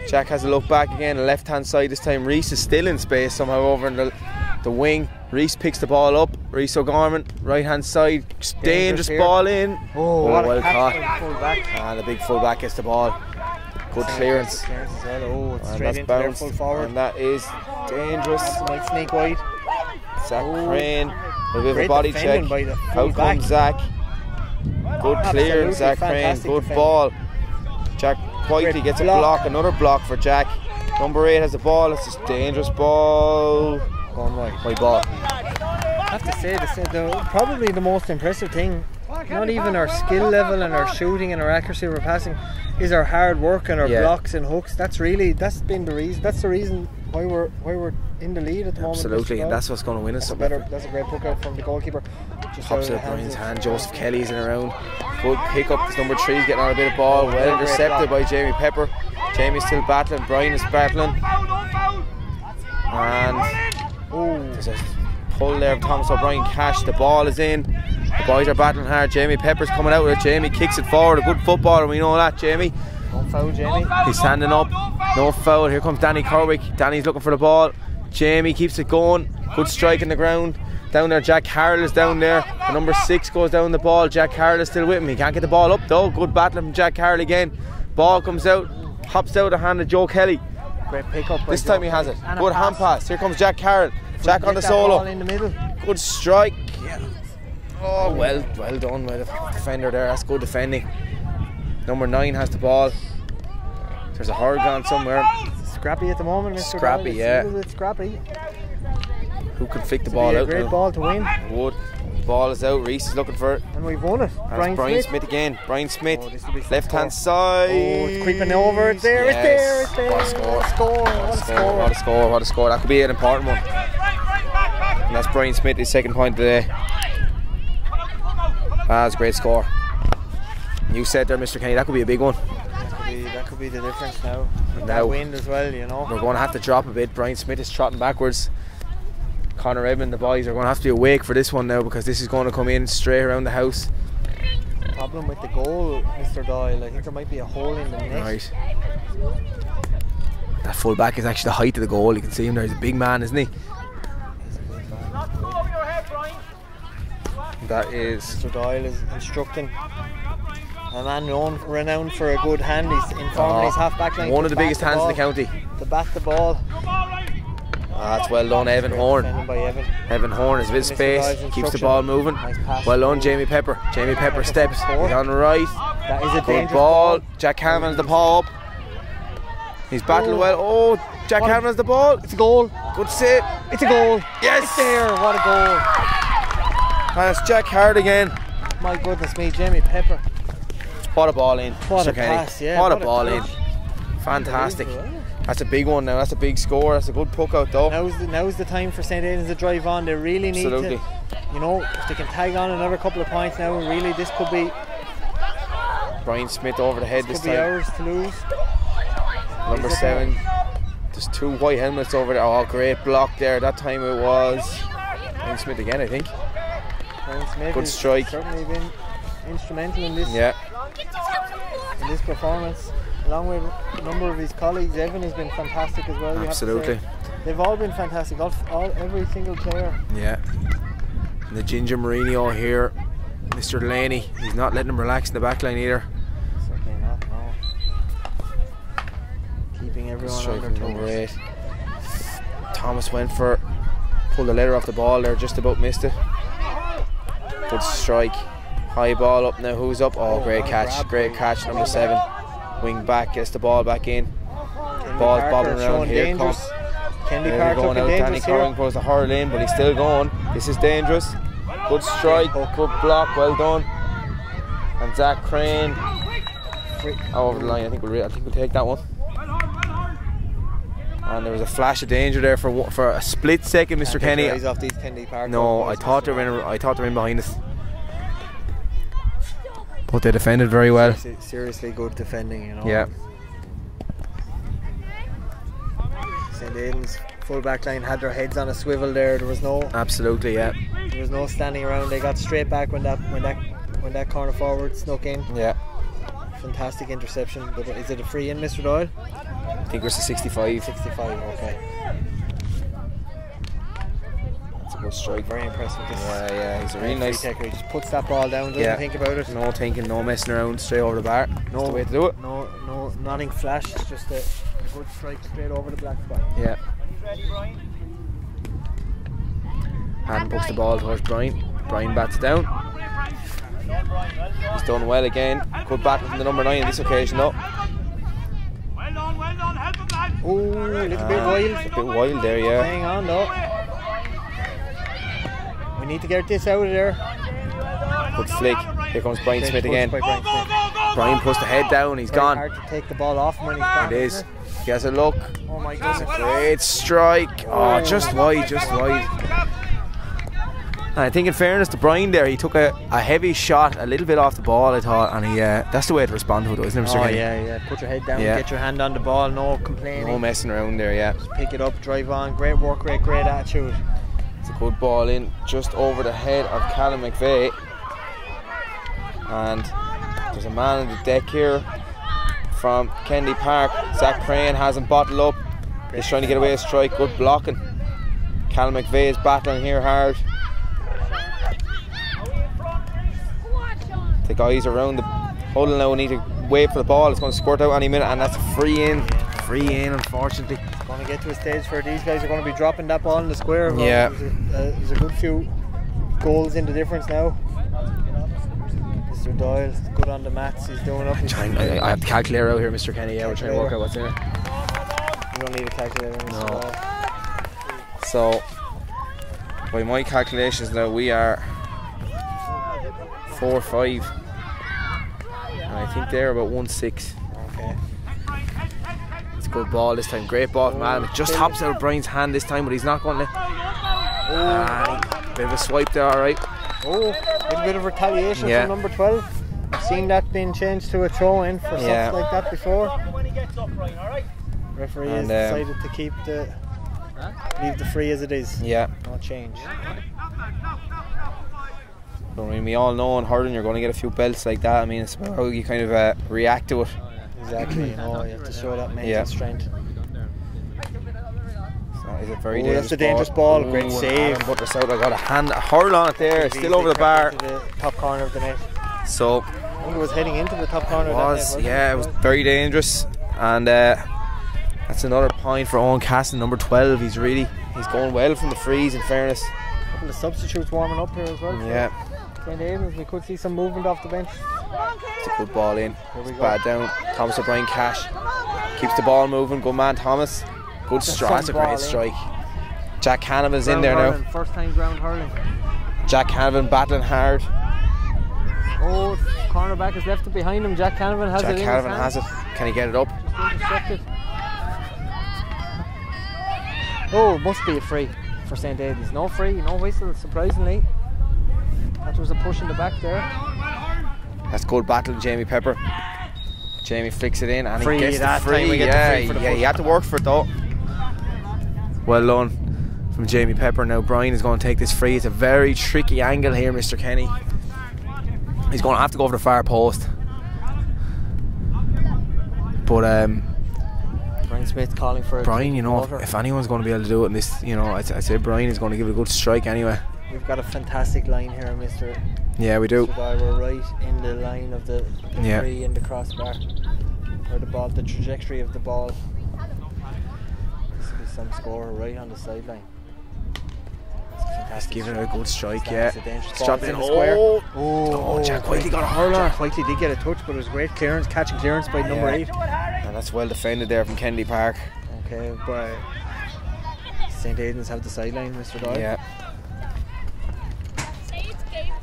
Jack has a look back again, left hand side this time. Reese is still in space somehow over in the wing. Reese picks the ball up. Reese O'Gorman, right hand side, dangerous ball in. Oh, well caught. And the big fullback gets the ball. Good clearance. Oh, it's straight into bounced, their full forward. and that is dangerous. Might sneak wide. Zach Crane, a bit of a body check. Out comes Zach. Good clearance, Zach Crane. Good ball. Jack Whiteley gets a block, another block for Jack. Number 8 has the ball. It's a dangerous ball. Going wide ball. I have to say, probably the most impressive thing, not even our skill level and our shooting and our accuracy of our passing, is our hard work and our blocks and hooks. That's been the reason. That's the reason why we're in the lead at the moment. Absolutely, and that's what's going to win us. That's a great puck out from the goalkeeper. Just pops out Brian's hand. Joseph Kelly's in around. Good pick up. This number 3 is getting on a bit of ball. Well intercepted by Jamie Pepper. Jamie's still battling. Brian is battling. And there's a pull there of Thomas O'Brien Cash. The ball is in. The boys are battling hard. Jamie Pepper's coming out with it. Jamie kicks it forward. A good footballer, we know that, Jamie. No foul, Jamie. He's standing up. No foul. Here comes Danny Corwick. Danny's looking for the ball. Jamie keeps it going. Good strike in the ground. Down there, Jack Harrell is down there. The number 6 goes down the ball. Jack Harrell is still with him. He can't get the ball up though. Good battling from Jack Harrell again. Ball comes out. Hops out of the hand of Joe Kelly. Great pick up. This time he has it. Good hand pass. Here comes Jack Harrell. Jack on the solo. In the middle. Good strike. Yeah. Oh, well done by the defender there. That's good defending. Number 9 has the ball. There's a hurl gone somewhere. Scrappy at the moment, Mr. Scrappy, yeah. A little bit scrappy. Who can flick the ball out? Great ball to win. Wood. Ball is out. Reese is looking for it. And we've won it. Brian Smith again. Brian Smith. Left hand side. Oh, it's creeping over. It's there. Yes. It's there. What a score. What a score. That could be an important one. And that's Brian Smith, his second point today. That's a great score. You said there, Mr. Kenny, that could be a big one. That could be the difference now. That wind as well, you know. We're going to have to drop a bit. Brian Smith is trotting backwards. Connor Edmond, the boys are going to have to be awake for this one now, because this is going to come in straight around the house. Problem with the goal, Mr. Doyle, I think there might be a hole in the net. Right. That full back is actually the height of the goal. You can see him there. He's a big man, isn't he? That is Mr. Doyle is instructing a man renowned for a good hand. He's informing his half back line. One of the biggest hands in the county. To bat the ball. That's well done, Evan Horn. By Evan. Evan Horn is a bit of space, keeps the ball moving. Well done, Jamie Pepper. Jamie Pepper steps. He's on the right. That is a Good dangerous ball. Jack Hanlon has the paw up. He's battling well. Oh, Jack Hanlon has the ball. It's a goal. Good save. It's a goal. Yes. It's there. What a goal. And it's Jack Hard again. My goodness me, Jamie Pepper. What a ball in. What Mr. a Kenny. pass, yeah. What a ball in. Fantastic. That's a big one now. That's a big score. That's a good puck out though. Now's the time for St. Aidan's to drive on. They really need to, you know, if they can tag on another couple of points now, really this could be Brian Smith over the head this time. Ours to lose. Number 7. There's 2 white helmets over there. Oh, great block there. That time it was Brian Smith again, I think. Brian Smith good strike. Certainly been instrumental in this. Yeah. In this performance, along with a number of his colleagues. Evan has been fantastic as well. Absolutely. They've all been fantastic. Every single player. Yeah. And the Ginger Mourinho here, Mr. Delaney. He's not letting him relax in the back line either. Certainly not. No. Keeping everyone on their toes. Number 8. Thomas went for, pulled the leather off the ball there, just about missed it. Good strike. High ball up now. Who's up? Oh, great catch. Great catch. Number 7. Wing back, gets the ball back in. Ball's bobbing around. Here comes. Kenny going out. Danny Curran goes to hurl in, but he's still going. This is dangerous. Good strike. Good block. Well done. And Zach Crane over the line. I think we'll take that one. And there was a flash of danger there for a split second, Mr. Kenny. Off these Kennedy Park no, I thought they were in behind us. But they defended very well. Seriously good defending, you know. Yeah. St. Aidan's full back line had their heads on a swivel there. There was no. Absolutely, yeah. There was no standing around. They got straight back when that corner forward snuck in. Yeah. Fantastic interception. But is it a free in, Mr. Doyle? I think it was a 65. 65. Okay. That's a good strike. Very impressive. Yeah, he's a really nice taker. He just puts that ball down, doesn't think about it. No thinking, no messing around, straight over the bar. No way to do it. No, nothing flash. It's just a good strike straight over the black spot. Yeah. Adam puts the ball towards Brian. Brian bats it down. He's done well again. Good battle from the number 9 on this occasion though. Oh, a little bit wild. A bit wild there, yeah. Hang on though. We need to get this out of there. Good flick. Here comes Brian Smith again. Brian puts the head down. He's gone. Hard to take the ball off him when he's gone. It is. He has a look. Oh my goodness. Great strike. Oh, just wide. And I think in fairness to Brian there, he took a heavy shot a little bit off the ball, I thought, and that's the way to respond to it, isn't it, Mr. Kenny? Yeah. Put your head down, get your hand on the ball, no complaining. No messing around there, yeah. Just pick it up, drive on, great work rate, great attitude. It's a good ball in, just over the head of Callum McVeigh. And there's a man on the deck here from Kennedy Park. Zach Crane has him bottled up. He's trying to get away a strike, good blocking. Callum McVeigh is battling here hard. The guys around the huddle now need to wait for the ball. It's going to squirt out any minute, and that's a free in. Unfortunately. It's going to get to a stage where these guys are going to be dropping that ball in the square. Yeah. There's a good few goals in the difference now. Mr. Doyle, good on the mats. He's doing up. I have the calculator out here, Mr. Kenny. Yeah, we're trying to work out what's there. You don't need a calculator, Mr. Doyle. So, by my calculations now, we are 4-5, and I think they're about 1-6. Okay. It's a good ball this time. Great ball from Adam. It just hops out of Brian's hand this time, but he's not going to. Bit of a swipe there, alright. A little bit of retaliation from number 12. I've seen that being changed to a throw in for something like that before. Referee has decided to leave the free as it is. Yeah. No change. I mean, we all know in hurling you're going to get a few belts like that. I mean, it's about how you kind of react to it. Exactly, you have to show that mental strength. So is it very dangerous? That's a dangerous ball. Great save. But I got a hurl on it there, still over the bar. To the top corner of the net. So I think it was heading into the top corner of the net. It was very dangerous. And that's another point for Owen Casson, number 12. He's going well from the frees, in fairness. A couple of substitutes warming up here as well. Yeah. St. Aidan's, we could see some movement off the bench. It's a good ball in. It's bad down. Thomas O'Brien Cash keeps the ball moving. Good man, Thomas. Good strike. That's a great strike. Jack Canavan's in there now. First time ground hurling. Jack Canavan battling hard. Oh, cornerback is left it behind him. Jack Canavan has it in his hand. Jack Canavan has it. Can he get it up? Just intercepted. Oh, must be a free for St. Aidan's. No free, no whistle, surprisingly. That was a push in the back there. That's good battling, Jamie Pepper. Jamie flicks it in and free, he gets the free. Time we get the free for the he had to work for it though. Well done from Jamie Pepper. Now Brian is going to take this free. It's a very tricky angle here, Mr. Kenny. He's going to have to go for the far post. But Brian Smith calling for Brian, you know, if anyone's going to be able to do it in this, you know, I'd say Brian is going to give it a good strike anyway. We've got a fantastic line here, Mr. Yeah, we do. We're right in the line of the free and the crossbar. Or the ball, the trajectory of the ball. This will be some score right on the sideline. He's giving it a good strike, yeah. It's dropped in the square. Oh, Jack Whiteley got a hurler. Jack Whiteley did get a touch, but it was great clearance, catching clearance by number 8. And that's well defended there from Kennedy Park. Okay, but St. Aidan's have the sideline, Mr. Doyle. Yeah.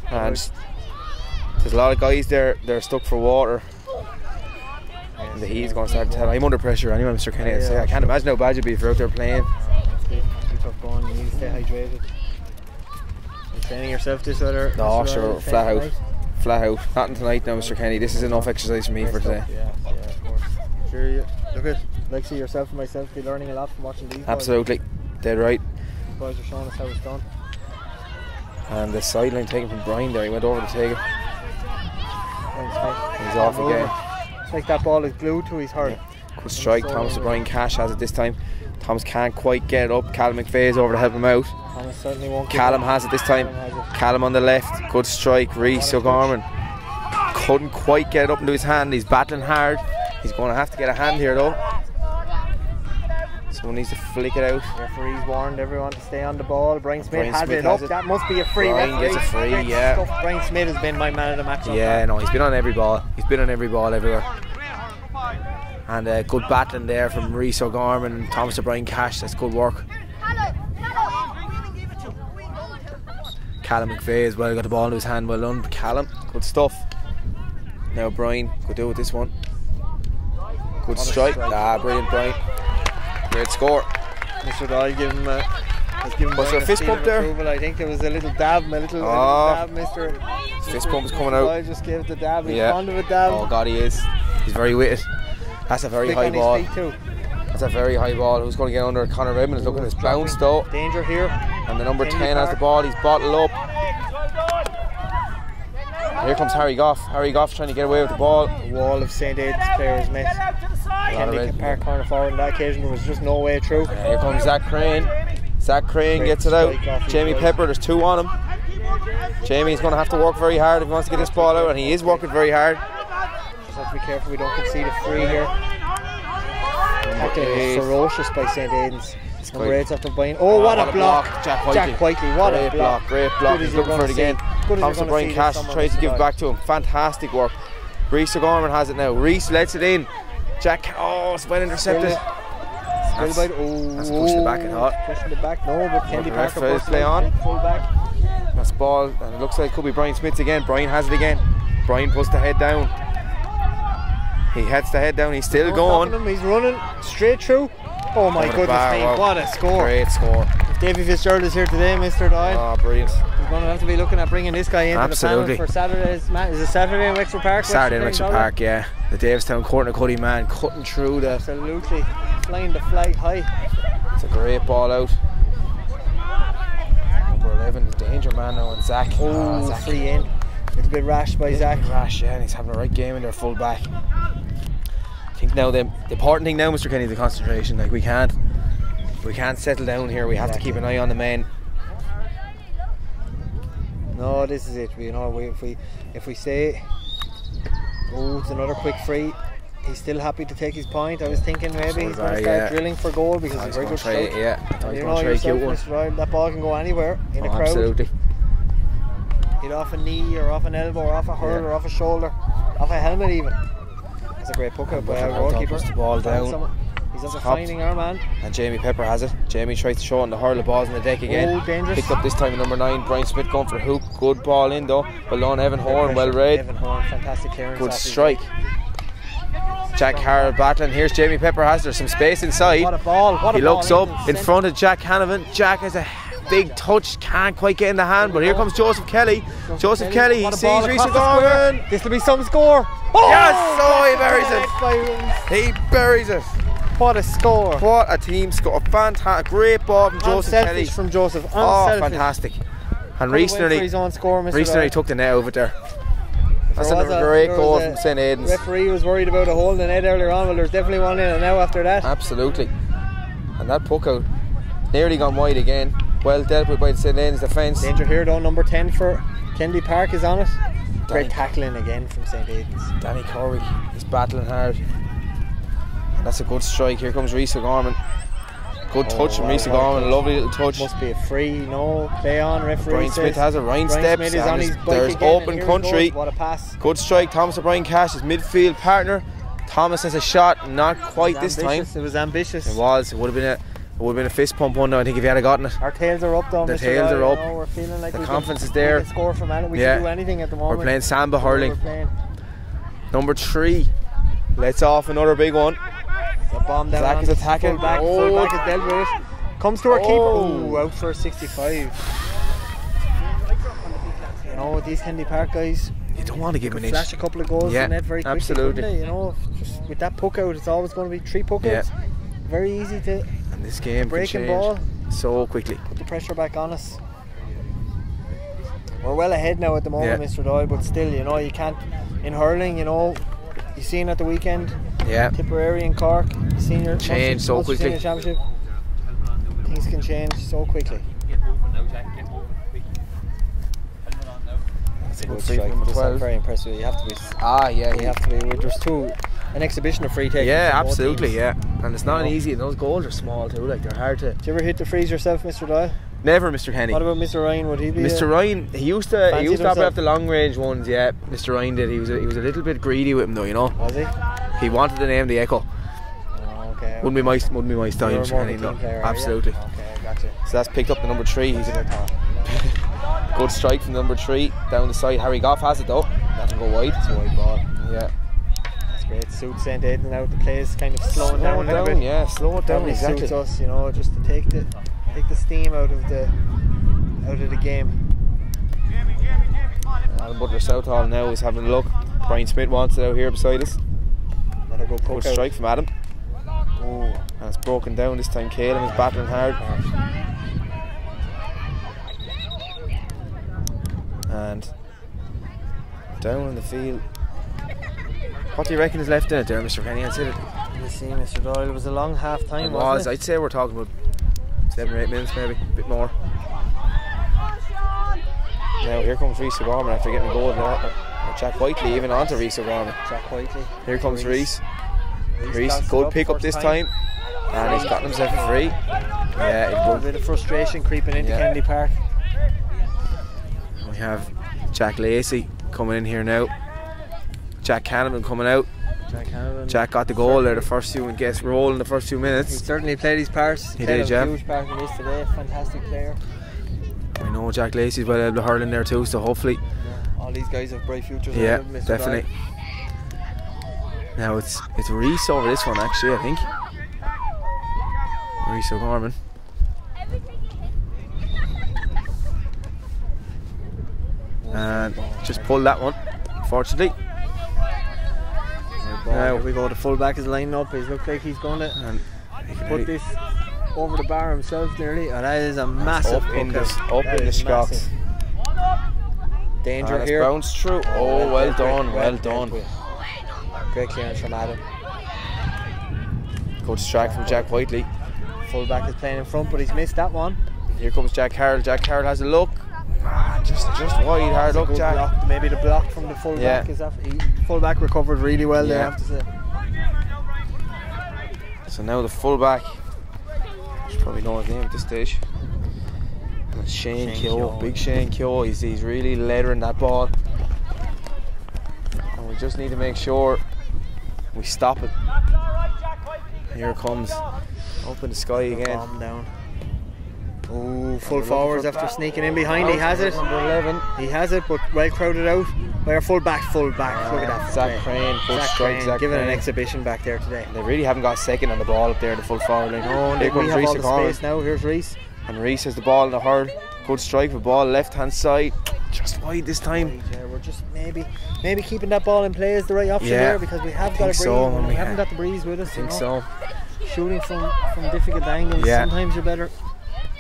And there's a lot of guys there, they're stuck for water. And the heat's going to start to tell. I'm under pressure anyway, Mr. Kenny. I can't imagine how bad you'd be if you're out there playing. It's tough going, you need to stay hydrated. Are you training yourself this weather? No, sure, flat out. Flat out. Nothing tonight now, Mr. Kenny. This is enough exercise for me for today. Yeah, of course. Sure, you look at, like see yourself and myself be learning a lot from watching these Absolutely. boys. Dead right. These boys are showing us how it's done. And the sideline taken from Brian there, he went over to take it. He's off again. It's like that ball is glued to his heart. Yeah. Good strike, Thomas O'Brien Cash has it this time. Thomas can't quite get it up. Callum McVeigh is over to help him out. Thomas certainly won't. Callum has it this time. Callum on the left, good strike. Rhys O'Gorman couldn't quite get it up into his hand. He's battling hard. He's going to have to get a hand here though. Someone needs to flick it out. Referee's warned everyone to stay on the ball. Brian Smith has it up. That must be a free. Brian gets a free, yeah. Stuff. Brian Smith has been my man of the match. Yeah, no, he's been on every ball. He's been on every ball everywhere. And good battling there from Rhys O'Gorman and Thomas O'Brien Cash. That's good work. Callum McVeigh as well got the ball in his hand. Well done, Callum. Good stuff. Now Brian could do with this one. Good strike. Brilliant, Brian. Great score. Mr. Doyle gave him was there a fist bump there? Approval. I think there was a little dab, dab, Mr. Fist bump is coming out. Doyle just gave the dab. He's fond of a dab. Oh God, he is. He's very witted. That's a very high ball. That's a very high ball. Who's going to get under? Connor Redmond is looking at his bounce though. Danger here. And the number 10 has the ball. He's bottled up. Here comes Harry Goff. Harry Goff trying to get away with the ball. The wall of St. Aidan's players met. Kennedy Park corner forward on that occasion. There was just no way through. Here comes Zach Crane. Zach Crane gets it out. Jamie Pepper, there's 2 on him. Jamie's going to have to work very hard if he wants to get this ball out, and he is working very hard. Just have to be careful we don't concede a free here. Tackling ferocious by St. Aidan's. Number 8's after buying. Oh, what a block! Jack Whiteley. What a block! Great block. He's looking for it again. Thomas O'Brien Cash tries to give it back to him. Fantastic work. Rhys O'Gorman has it now. Rhys lets it in. Jack, it's well intercepted. That's pushing it back and hot. Pushing it back, no, but Kennedy Parker play on. Full back. That's ball, and it looks like it could be Brian Smith's again. Brian has it again. Brian puts the head down. He heads the head down. He's still going. He's running straight through. Oh my goodness me! Wow. What a score! Great score. If Davy Fitzgerald is here today, Mr. Doyle. Oh, brilliant. We're going to have to be looking at bringing this guy into the panel for Saturday's match. Is it Saturday in Wexford Park? Saturday in Wexford Park, yeah. The Davestown Courtney Cuddy man cutting through the. Absolutely. Flying the flag high. It's a great ball out. Number 11, the danger man now, and Zach. Zach. Free in. A little bit rash by Zach. Rash, yeah, and he's having a right game in their full back. I think now the important thing now, Mr. Kenny, is the concentration. Like we can't settle down here. We have to keep an eye on the men. No, this is it. You know, if we say, it's another quick free. He's still happy to take his point. I was thinking maybe he's going to start drilling for goal because he's very good strike. And you know yourself, Mr. Doyle, that ball can go anywhere in a crowd. Absolutely. Hit off a knee or off an elbow or off a hurl or off a shoulder, off a helmet even. That's a great puck out by our goalkeeper. The ball down. He's up finding our man. And Jamie Pepper has it. Jamie tries to show on the hurl, the ball's in the deck again. Oh, dangerous. Picked up this time at number 9. Brian Smith going for a hook. Good ball in though. Below Evan Horn, well read. Evan Horn, fantastic clearance. Good strike. Jack Harrell battling. Here's Jamie Pepper. Has there some space inside? What a ball. What a he ball looks up in front of Jack Hanavan. Jack has a big touch, can't quite get in the hand, but here comes Joseph Kelly. Joseph Kelly, he sees Reese O'Gorman. This will be some score. Oh! Yes! Oh, he buries it. He buries it. What a score. What a team score. Fantastic. Great ball from Joseph Kelly. From Joseph. Oh, fantastic. And Reese nearly took the net over there. That's a great goal from St. Aidan's. The referee was worried about a hole in the net earlier on, but there's definitely one in it now after that. Absolutely. And that puck out nearly gone wide again. Well dealt with by the St. Aidan's defence. Danger here though, number 10 for Kennedy Park is on it. Great tackling again from St. Aidan's. Danny Corey is battling hard. And that's a good strike. Here comes Reese O'Gorman. Good touch from Reese O'Gorman, lovely little touch. Must be a free, no, play on, referee. Brian Smith has it, Ryan steps, Smith is on his bike there's again, open country. What a pass. Good strike, Thomas O'Brien Cash, his midfield partner. Thomas has a shot, not quite this time. It was ambitious. It was, it would have been a fist pump one now, I think, if he had gotten it. Our tails are up though, the tails are up. We're feeling like the confidence is there. We can score from it. We can do anything at the moment. We're playing Samba Hurling. Number 3 lets off another big one. The bomb down. Zach is attacking. Full back is dealt with it. Comes to our keeper. Oh, out for a 65. You know, these Kennedy Park guys, you don't want to give them an inch. Flash a couple of goals in net very quickly. Absolutely. You know, just with that puck out, it's always going to be 3 puck outs. Very easy to. And this game breaking ball so quickly. Put the pressure back on us. We're well ahead now at the moment, Mr. Doyle, but still, you know, you can't. In hurling, you know, you seen at the weekend. Tipperary and Cork, senior change so quickly. Senior championship. Things can change so quickly. That's a good strike. I'm very impressed with you. You have to be. You have to be. There's an exhibition of free takes. Yeah, absolutely. Yeah, and it's not easy. And those goals are small too. Like they're hard to. Do you ever hit the frees yourself, Mr. Doyle? Never, Mr. Kenny. What about Mr. Ryan? Would he be? Mr. Ryan, he used to have the long range ones. Yeah, Mr. Ryan did. He was a little bit greedy with him though. You know. Was he? He wanted the name the Echo. Okay. Wouldn't be my style, Mr. Kenny. No, absolutely. Okay, gotcha. So that's picked up the number 3. He's a good strike from number 3 down the side. Harry Goff has it though. That can go wide. It's a wide ball. Yeah. That's great. Suits St. Aidan now. The play is kind of slowing down a little bit. Yeah, slow it down. Exactly. Suits us, you know, just to take the steam out of the game. Alan Butler Southall now is having a look. Brian Smith wants it out here beside us. Another good strike from Adam. Oh, and it's broken down this time. Caelan is battling hard. And down in the field. What do you reckon is left in it there, Mr. Kenny? I'd say it. Let's see, Mr. Doyle. It was a long half time. It was. I'd say we're talking about 7 or 8 minutes, maybe a bit more. Now here comes Reese O'Gorman after getting a goal now. Jack Whiteley even onto Reese O'Gorman. Jack Whiteley. Here comes Reese. Reese, good pick up this time. And he's gotten himself a free. Yeah, a bit of frustration creeping into Kennedy Park. We have Jack Lacey coming in here now. Jack Canavan coming out. Jack got the goal there, the first 2, and gets rolling the first 2 minutes. He certainly played his part. He did, a huge part in this today. Fantastic player. I know Jack Lacey's well able to hurl in there too, so hopefully. All these guys have bright futures. Yeah, definitely. Now it's Reese over this one actually, I think. Reese O'Gorman. And just pulled that one, unfortunately. Now we go. The fullback is lining up. He looks like he's going to put this over the bar himself nearly. Oh, that is a massive up in the shocks. Danger here. Bounced through. Oh, well done. Great clearance from Adam. Good strike from Jack Whiteley. Fullback is playing in front, but he's missed that one. Here comes Jack Carroll. Jack Carroll has a look. Just wide, hard look, Jack. Block. Maybe the block from the fullback is after. Fullback recovered really well there, I have to say. So now the full-back, I should probably know his name at this stage. And it's Shane Keogh, big Shane Keogh. He's really leathering that ball. And we just need to make sure we stop it. Here it comes. Up in the sky again. Bomb down. Oh, full forwards after sneaking in behind. He has it. Number 11. He has it, but well crowded out. By our full back. Look at that. Zach Crane, full strike. Zach giving Crane. an exhibition back there today. They really haven't got a second on the ball up there, the full forward line. No, here we comes have Reece all the space now. Here's Reece. And Reece has the ball in the hurl. Good strike with ball left hand side. Just wide this time. Yeah, we're just maybe keeping that ball in play is the right option there, because we have got a breeze. We haven't got the breeze with us. I think so. Shooting from difficult angles, sometimes you're better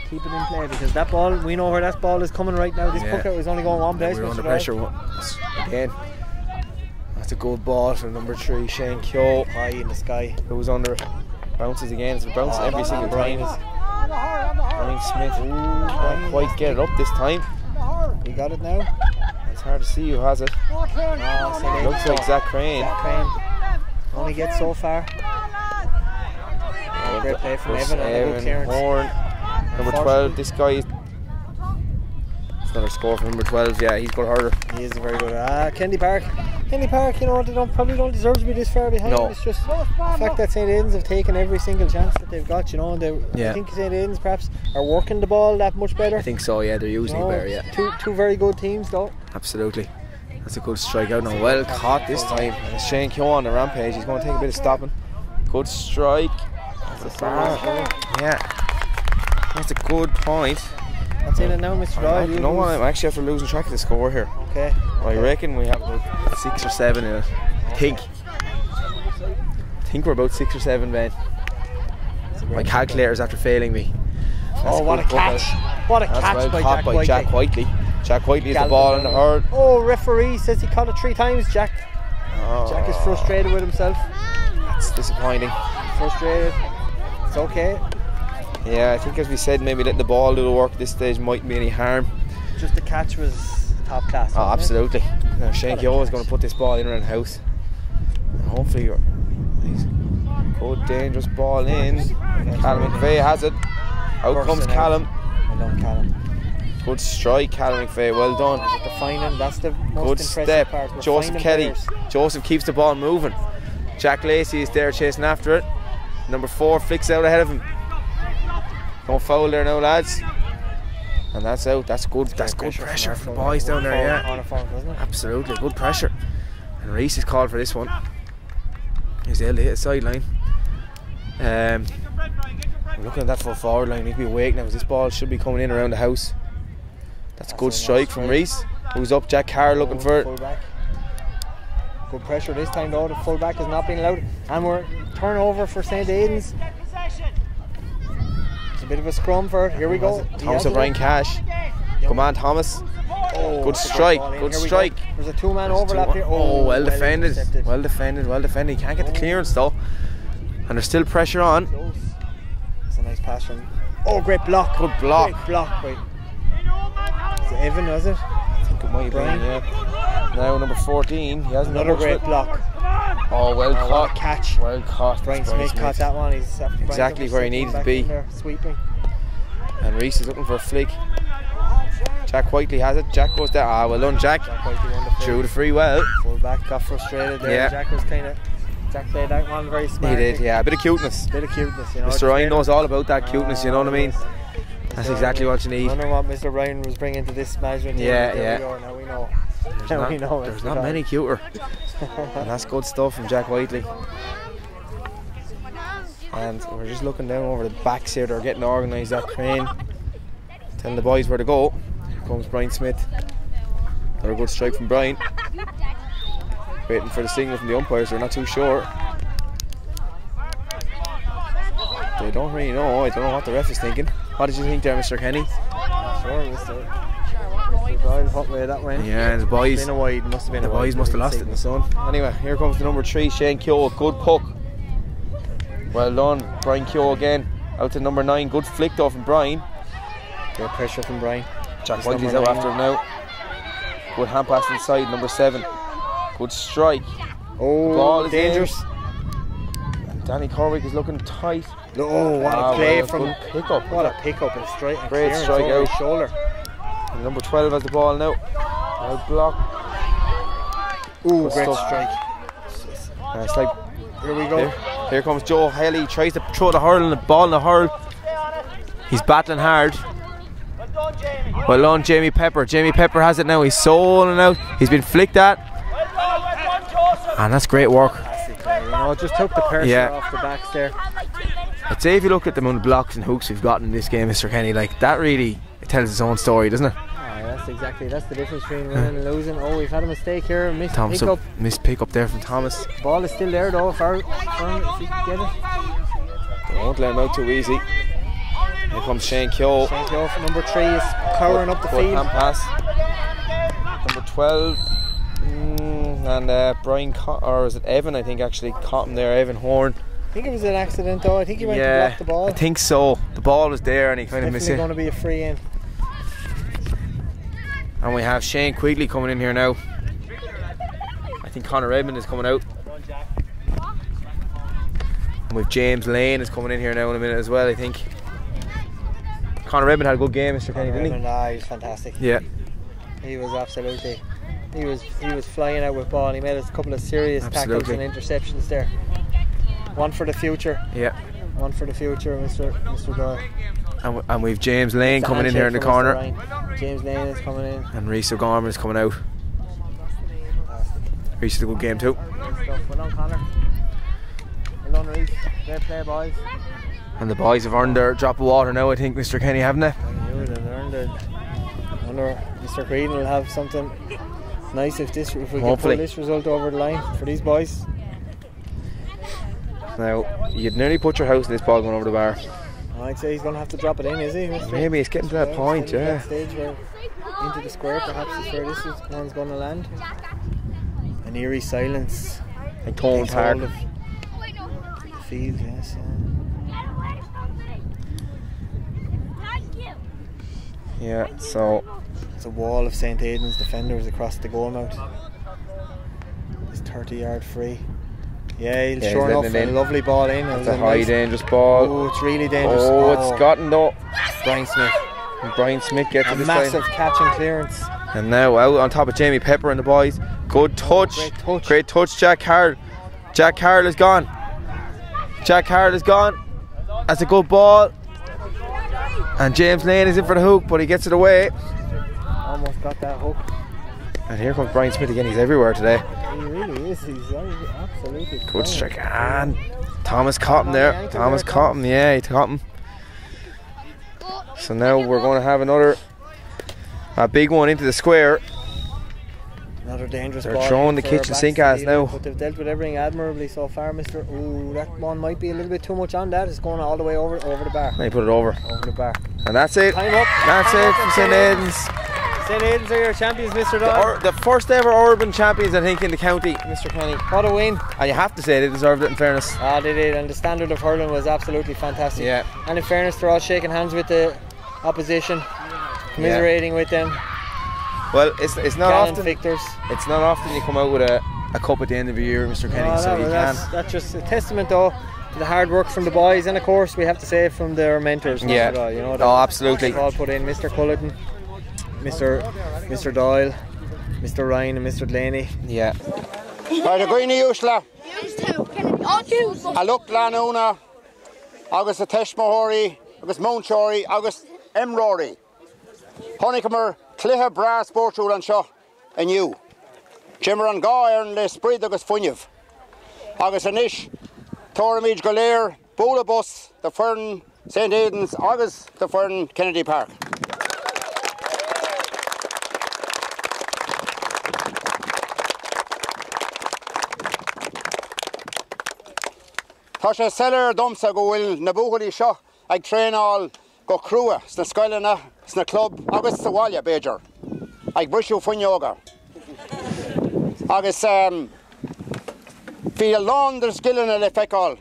keep it in play, because that ball, we know where that ball is coming right now. This puck out is only going one place. We're under pressure again. That's a good ball for number 3, Shane Keogh. High in the sky. Who's under it? Bounces again. It's bouncing every single time. Brian Smith can't quite get it up this time. We got it now. It's hard to see who has it. It looks like Zach Crane. Only gets so far. Great play from Evan. Horn. Number 12, this guy. It's another score for number 12. Yeah, he's got harder. He is very good. Kennedy Park, you know, they probably don't deserve to be this far behind. No. It's just the fact that St. Aidan's have taken every single chance that they've got, you know. I think St. Aidan's perhaps are working the ball that much better. I think so, yeah, they're using it better, yeah. Two very good teams though. Absolutely. That's a good strikeout now. Well caught this time. And it's Shane Keogh on the rampage. He's going to take a bit of stopping. Good strike. That's a bar. Yeah. That's a good point. What's in it now, Mr. Doyle? You know what? I'm actually after losing track of the score here. Okay. I reckon we have about 6 or 7 in it. I think we're about 6 or 7, Ben. My calculator's after failing me. That's what a catch. What a catch by Jack Whiteley. Jack Whiteley has the ball in the hurl. Oh, referee says he caught it 3 times, Jack. Jack is frustrated with himself. That's disappointing. Frustrated. It's okay. Yeah, I think as we said, maybe letting the ball do the work at this stage mightn't be any harm. Just the catch was top class. Oh, absolutely. Now Shane Keogh is going to put this ball in around the house. And hopefully, he's good, dangerous ball in. Callum McVeigh has it. Out comes Callum. Well done, Callum. Good strike, Callum McVeigh. Well done. Defining, that's the most good impressive step. part. Joseph Kelly. Players. Joseph keeps the ball moving. Jack Lacey is there chasing after it. Number 4 flicks out ahead of him. Don't foul there now, lads. And that's out. That's good. That's good pressure from the boys down there. Yeah, absolutely good pressure. And Reece is called for this one. He's able to hit a sideline. Looking at that full forward line, he'd be awake now. This ball should be coming in around the house. That's a good strike from Reece. Who's up? Jack Carr looking for it. Good pressure this time though. The full back has not been allowed, and we're turnover for St. Aidan's. A bit of a scrum for it. Here we go. Thomas O'Brien Cash. Come on, Thomas. Good strike. Good strike. There's a 2-man overlap here. Oh, well defended. Well defended. Well defended. He can't get the clearance though. And there's still pressure on. It's a nice pass from. Oh, great block. Good block. Great block. Wait. Is it Evan, was it? I think it might have been, yeah. Now number 14. He has another great block. Oh, well caught. What a catch. Well caught. Brian Smith caught that one. He's exactly where he needed to be. Sweeping. And Reece is looking for a flick. Jack Whiteley has it. Jack goes there. Ah, well done, Jack. Drew the free well. Full back got frustrated there. Yeah. Jack was kind of. Jack played that one very smart. He did, yeah. A bit of cuteness. You know. Mr. Ryan knows all about that cuteness, you know what I mean? That's exactly what you need. I wonder what Mr. Ryan was bringing to this management team. Yeah. Now we know. There's not many cuter. And that's good stuff from Jack Whiteley. And we're just looking down over the backs here. They're getting organised. That Crane telling the boys where to go. Here comes Brian Smith. Another good strike from Brian. Waiting for the signal from the umpires. They're not too sure. They don't really know. I don't know what the ref is thinking. What did you think there, Mr. Kenny? Sure, Mr. Doyle, what way that went? Yeah, the boys. Been a wide. Must have been the boys must have lost it in the sun. Anyway, here comes the number 3, Shane Keogh. Good puck. Well done, Brian Keogh again. Out to number 9. Good flick though from Brian. Great pressure from Brian. Jack Whiteley's out after him now. Good hand pass inside, number 7. Good strike. Oh, ball is dangerous. Danny Corwick is looking tight. Oh, what a play from pickup. What a pickup and straight and great strike out. His shoulder. And number 12 has the ball now. Out block. Ooh, great strike. It's like, here we go. Here comes Joe Haley. Tries to throw the hurl and the ball in the hurl. He's battling hard. Well done, Jamie Pepper. Jamie Pepper has it now. He's soloing out. He's been flicked at. And that's great work. You know, just took the pressure off the backs there. I'd say if you look at the amount of blocks and hooks we've gotten in this game, Mr. Kenny, like that really tells its own story, doesn't it? That's the difference between winning and losing. Oh, we've had a mistake here. Missed pickup. Missed pickup there from Thomas. Ball is still there though. If he can get it. They won't let him out too easy. Here comes Shane Keogh. Shane Keogh from number 3 is powering up the field. Hand pass. Number 12. And Brian, or is it Evan? I think actually caught him there. Evan Horn. I think it was an accident though. I think he went to block the ball. I think so. The ball was there and he kind of missed it. It's going to be a free in. And we have Shane Quigley coming in here now. I think Conor Edmond is coming out. And we've James Lane is coming in here now in a minute as well, I think. Conor Edmond had a good game, Mr. Kenny, didn't he? He was fantastic. Yeah. He was absolutely. He was flying out with ball. He made a couple of serious tackles and interceptions there. One for the future. Yeah. One for the future, Mr. Doyle. And we've James Lane coming in here in the corner. James Lane is coming in. And Rhys O'Gorman is coming out. Rhys had a good game too. Well done, Conor. Well done, Rhys. Great play, boys. And the boys have earned their drop of water now, I think, Mr. Kenny, haven't they? I knew it, they've earned it. I wonder Mr. Creedon will have something nice if we can pull this result over the line for these boys. Now, you'd nearly put your house in this ball going over the bar. I'd say he's going to have to drop it in, is he? Maybe it's getting to that point, yeah. That stage where into the square, perhaps is where this one's going to land. An eerie silence. And cold hard. The field, yes. Yeah, so it's a wall of St. Aidan's defenders across the goal mouth. It's 30-yard free. Yeah, he's sure enough a lovely ball in. It's a high dangerous ball. Oh, it's really dangerous. Oh, it's gotten though. Brian Smith. And Brian Smith gets a massive catch and clearance. And now out on top of Jamie Pepper and the boys. Good touch. Great touch, Jack Carroll. Jack Carroll is gone. Jack Carroll is gone. That's a good ball. And James Lane is in for the hook, but he gets it away. Almost got that hook. And here comes Brian Smith again. He's everywhere today. He really is. He's absolutely good strike. And Thomas caught him there. Thomas caught him. Yeah, he caught him. So now we're going to have a big one into the square. Another dangerous They're ball. They're throwing the kitchen sink as now. But they've dealt with everything admirably so far, Mr. Ooh, that one might be a little bit too much on that. It's going all the way over the bar. They put it over. Over the bar. And that's it. Time up. That's it from St. Aidan's. St. Aidan's are your champions, Mr. Doyle. The first ever urban champions, I think, in the county, Mr. Kenny. What a win. And you have to say they deserved it, in fairness. Ah, they did. And the standard of hurling was absolutely fantastic. Yeah. And in fairness, they're all shaking hands with the opposition, commiserating with them. Well, it's not often. Victors. It's not often you come out with a cup at the end of the year, Mr. Kenny. So you can. That's just a testament, though, to the hard work from the boys, and of course we have to say from their mentors. Yeah. You know, absolutely. All put in Mr. Culleton, Mr. Doyle, Mr. Ryan, and Mr. Delaney. Yeah. Right, a greenie usla. A look lanuna. August a Teshmahori, August Mounchori, August Emrory. Honeycomer, Cliha Brass, Sportul and Shaw, and you. Jimmer and Gaw, Aaron Les Breed, August Funyev. August Anish, Toramij Galair, Bula Bus, the Fern, St. Aidan's, August, the Fern, Kennedy Park. Tasha Seller, Domsa go will Nabuhuli Shaw, I train all go Crua, Sna Skylana, Sna Club, August Sawalya Bajer. I Brishu Funyoga. August feel long there's skilling a lefekal.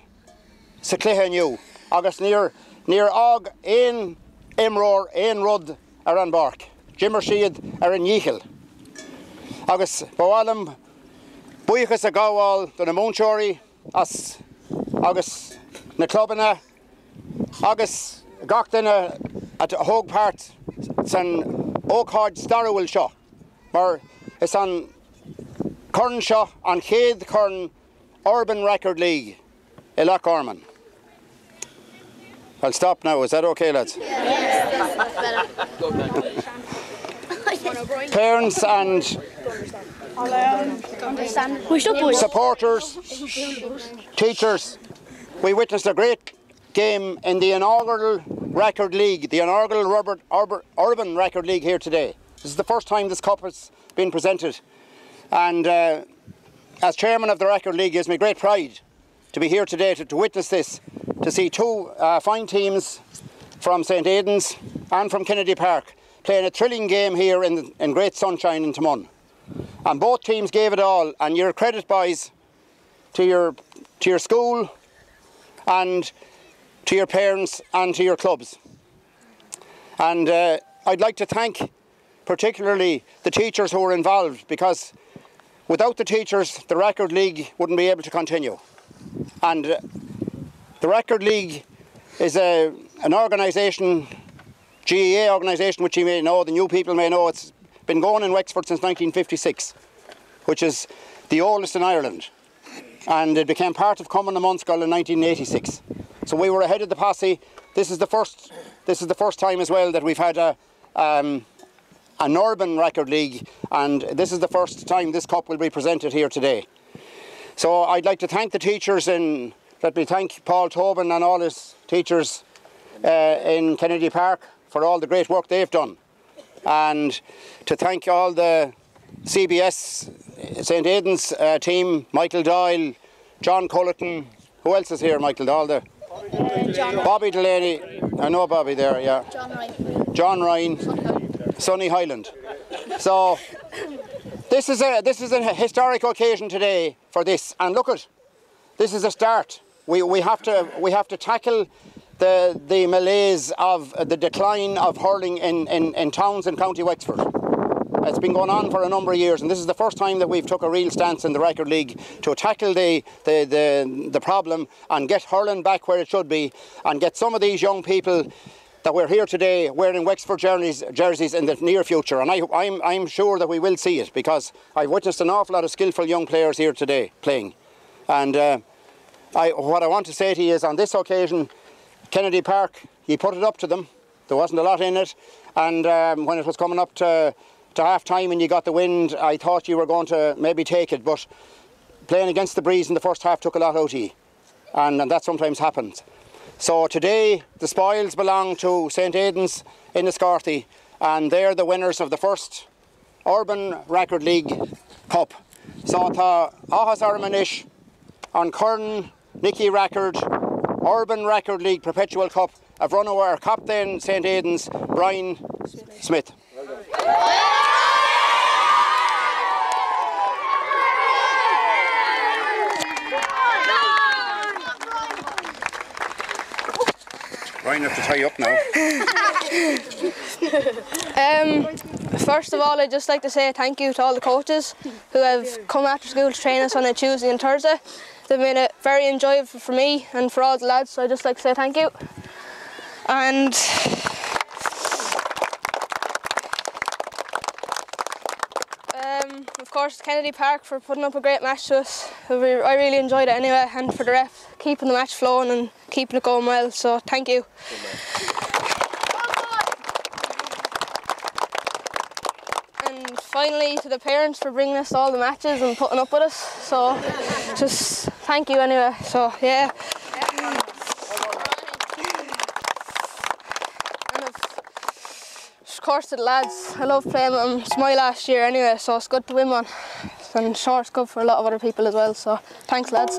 Sakleha new. August near Og in Emror, in Rud, Aran Bark. Jimmer Sheed, Aran Yichel. August Bawalam, Buykas a Gawal, the Mounchori, as agus na clubna agus gachtainna at Hogue Part san Oakard Starrowell Shaw mar is an Curran Shaw an Chéad Curran Urban Record League in Loch Orman. I'll stop now, is that okay, lads? Yes, Parents and supporters, teachers, we witnessed a great game in the inaugural Record League, the inaugural Urban Record League here today. This is the first time this cup has been presented, and as chairman of the Record League, it gives me great pride to be here today to witness this, to see two fine teams from St. Aidan's and from Kennedy Park playing a thrilling game here in great sunshine in Timon. And both teams gave it all, and your credit, boys, to your school and to your parents and to your clubs. And I'd like to thank particularly the teachers who were involved, because without the teachers the Record League wouldn't be able to continue. And the Record League is an organisation, GEA organisation, which you may know, the new people may know. It's been going in Wexford since 1956, which is the oldest in Ireland, and it became part of Cumann na Munscoil in 1986. So we were ahead of the posse. This is the first time as well that we've had an urban Record League, and this is the first time this cup will be presented here today. So I'd like to thank the teachers let me thank Paul Tobin and all his teachers in Kennedy Park for all the great work they've done, and to thank all the CBS St. Aidan's team, Michael Doyle, John Culleton, who else is here, Michael Doyle? Bobby Delaney, I know Bobby there, yeah. John Ryan, Sonny Highland. So this is a historic occasion today for this, and look at, this is a start. We have to tackle the malaise of the decline of hurling in towns in County Wexford. It's been going on for a number of years, and this is the first time that we've took a real stance in the Record League to tackle the problem and get hurling back where it should be, and get some of these young people that we're here today wearing Wexford jerseys in the near future. And I'm sure that we will see it, because I've witnessed an awful lot of skillful young players here today playing. And what I want to say to you is, on this occasion, Kennedy Park, you put it up to them. There wasn't a lot in it, and when it was coming up to half time and you got the wind, I thought you were going to maybe take it, but playing against the breeze in the first half took a lot out of you, and that sometimes happens. So today the spoils belong to St. Aidan's in Enniscorthy, and they're the winners of the first Urban Record League Cup. So tá áthas armanish on Curran Nicky Rackard Urban Record League Perpetual Cup of run our captain St. Aidan's Brian Smith. Brian, you have to tie up now. First of all, I'd just like to say thank you to all the coaches who have come after school to train us on a Tuesday and Thursday. They've made it very enjoyable for me and for all the lads, so I'd just like to say thank you. And of course Kennedy Park for putting up a great match to us. I really enjoyed it anyway, and for the ref keeping the match flowing and keeping it going well, so thank you. And finally to the parents for bringing us to all the matches and putting up with us, so just thank you anyway, so yeah. Of course to the lads, I love playing with them. It's my last year anyway, so it's good to win one, and sure it's good for a lot of other people as well, so thanks lads.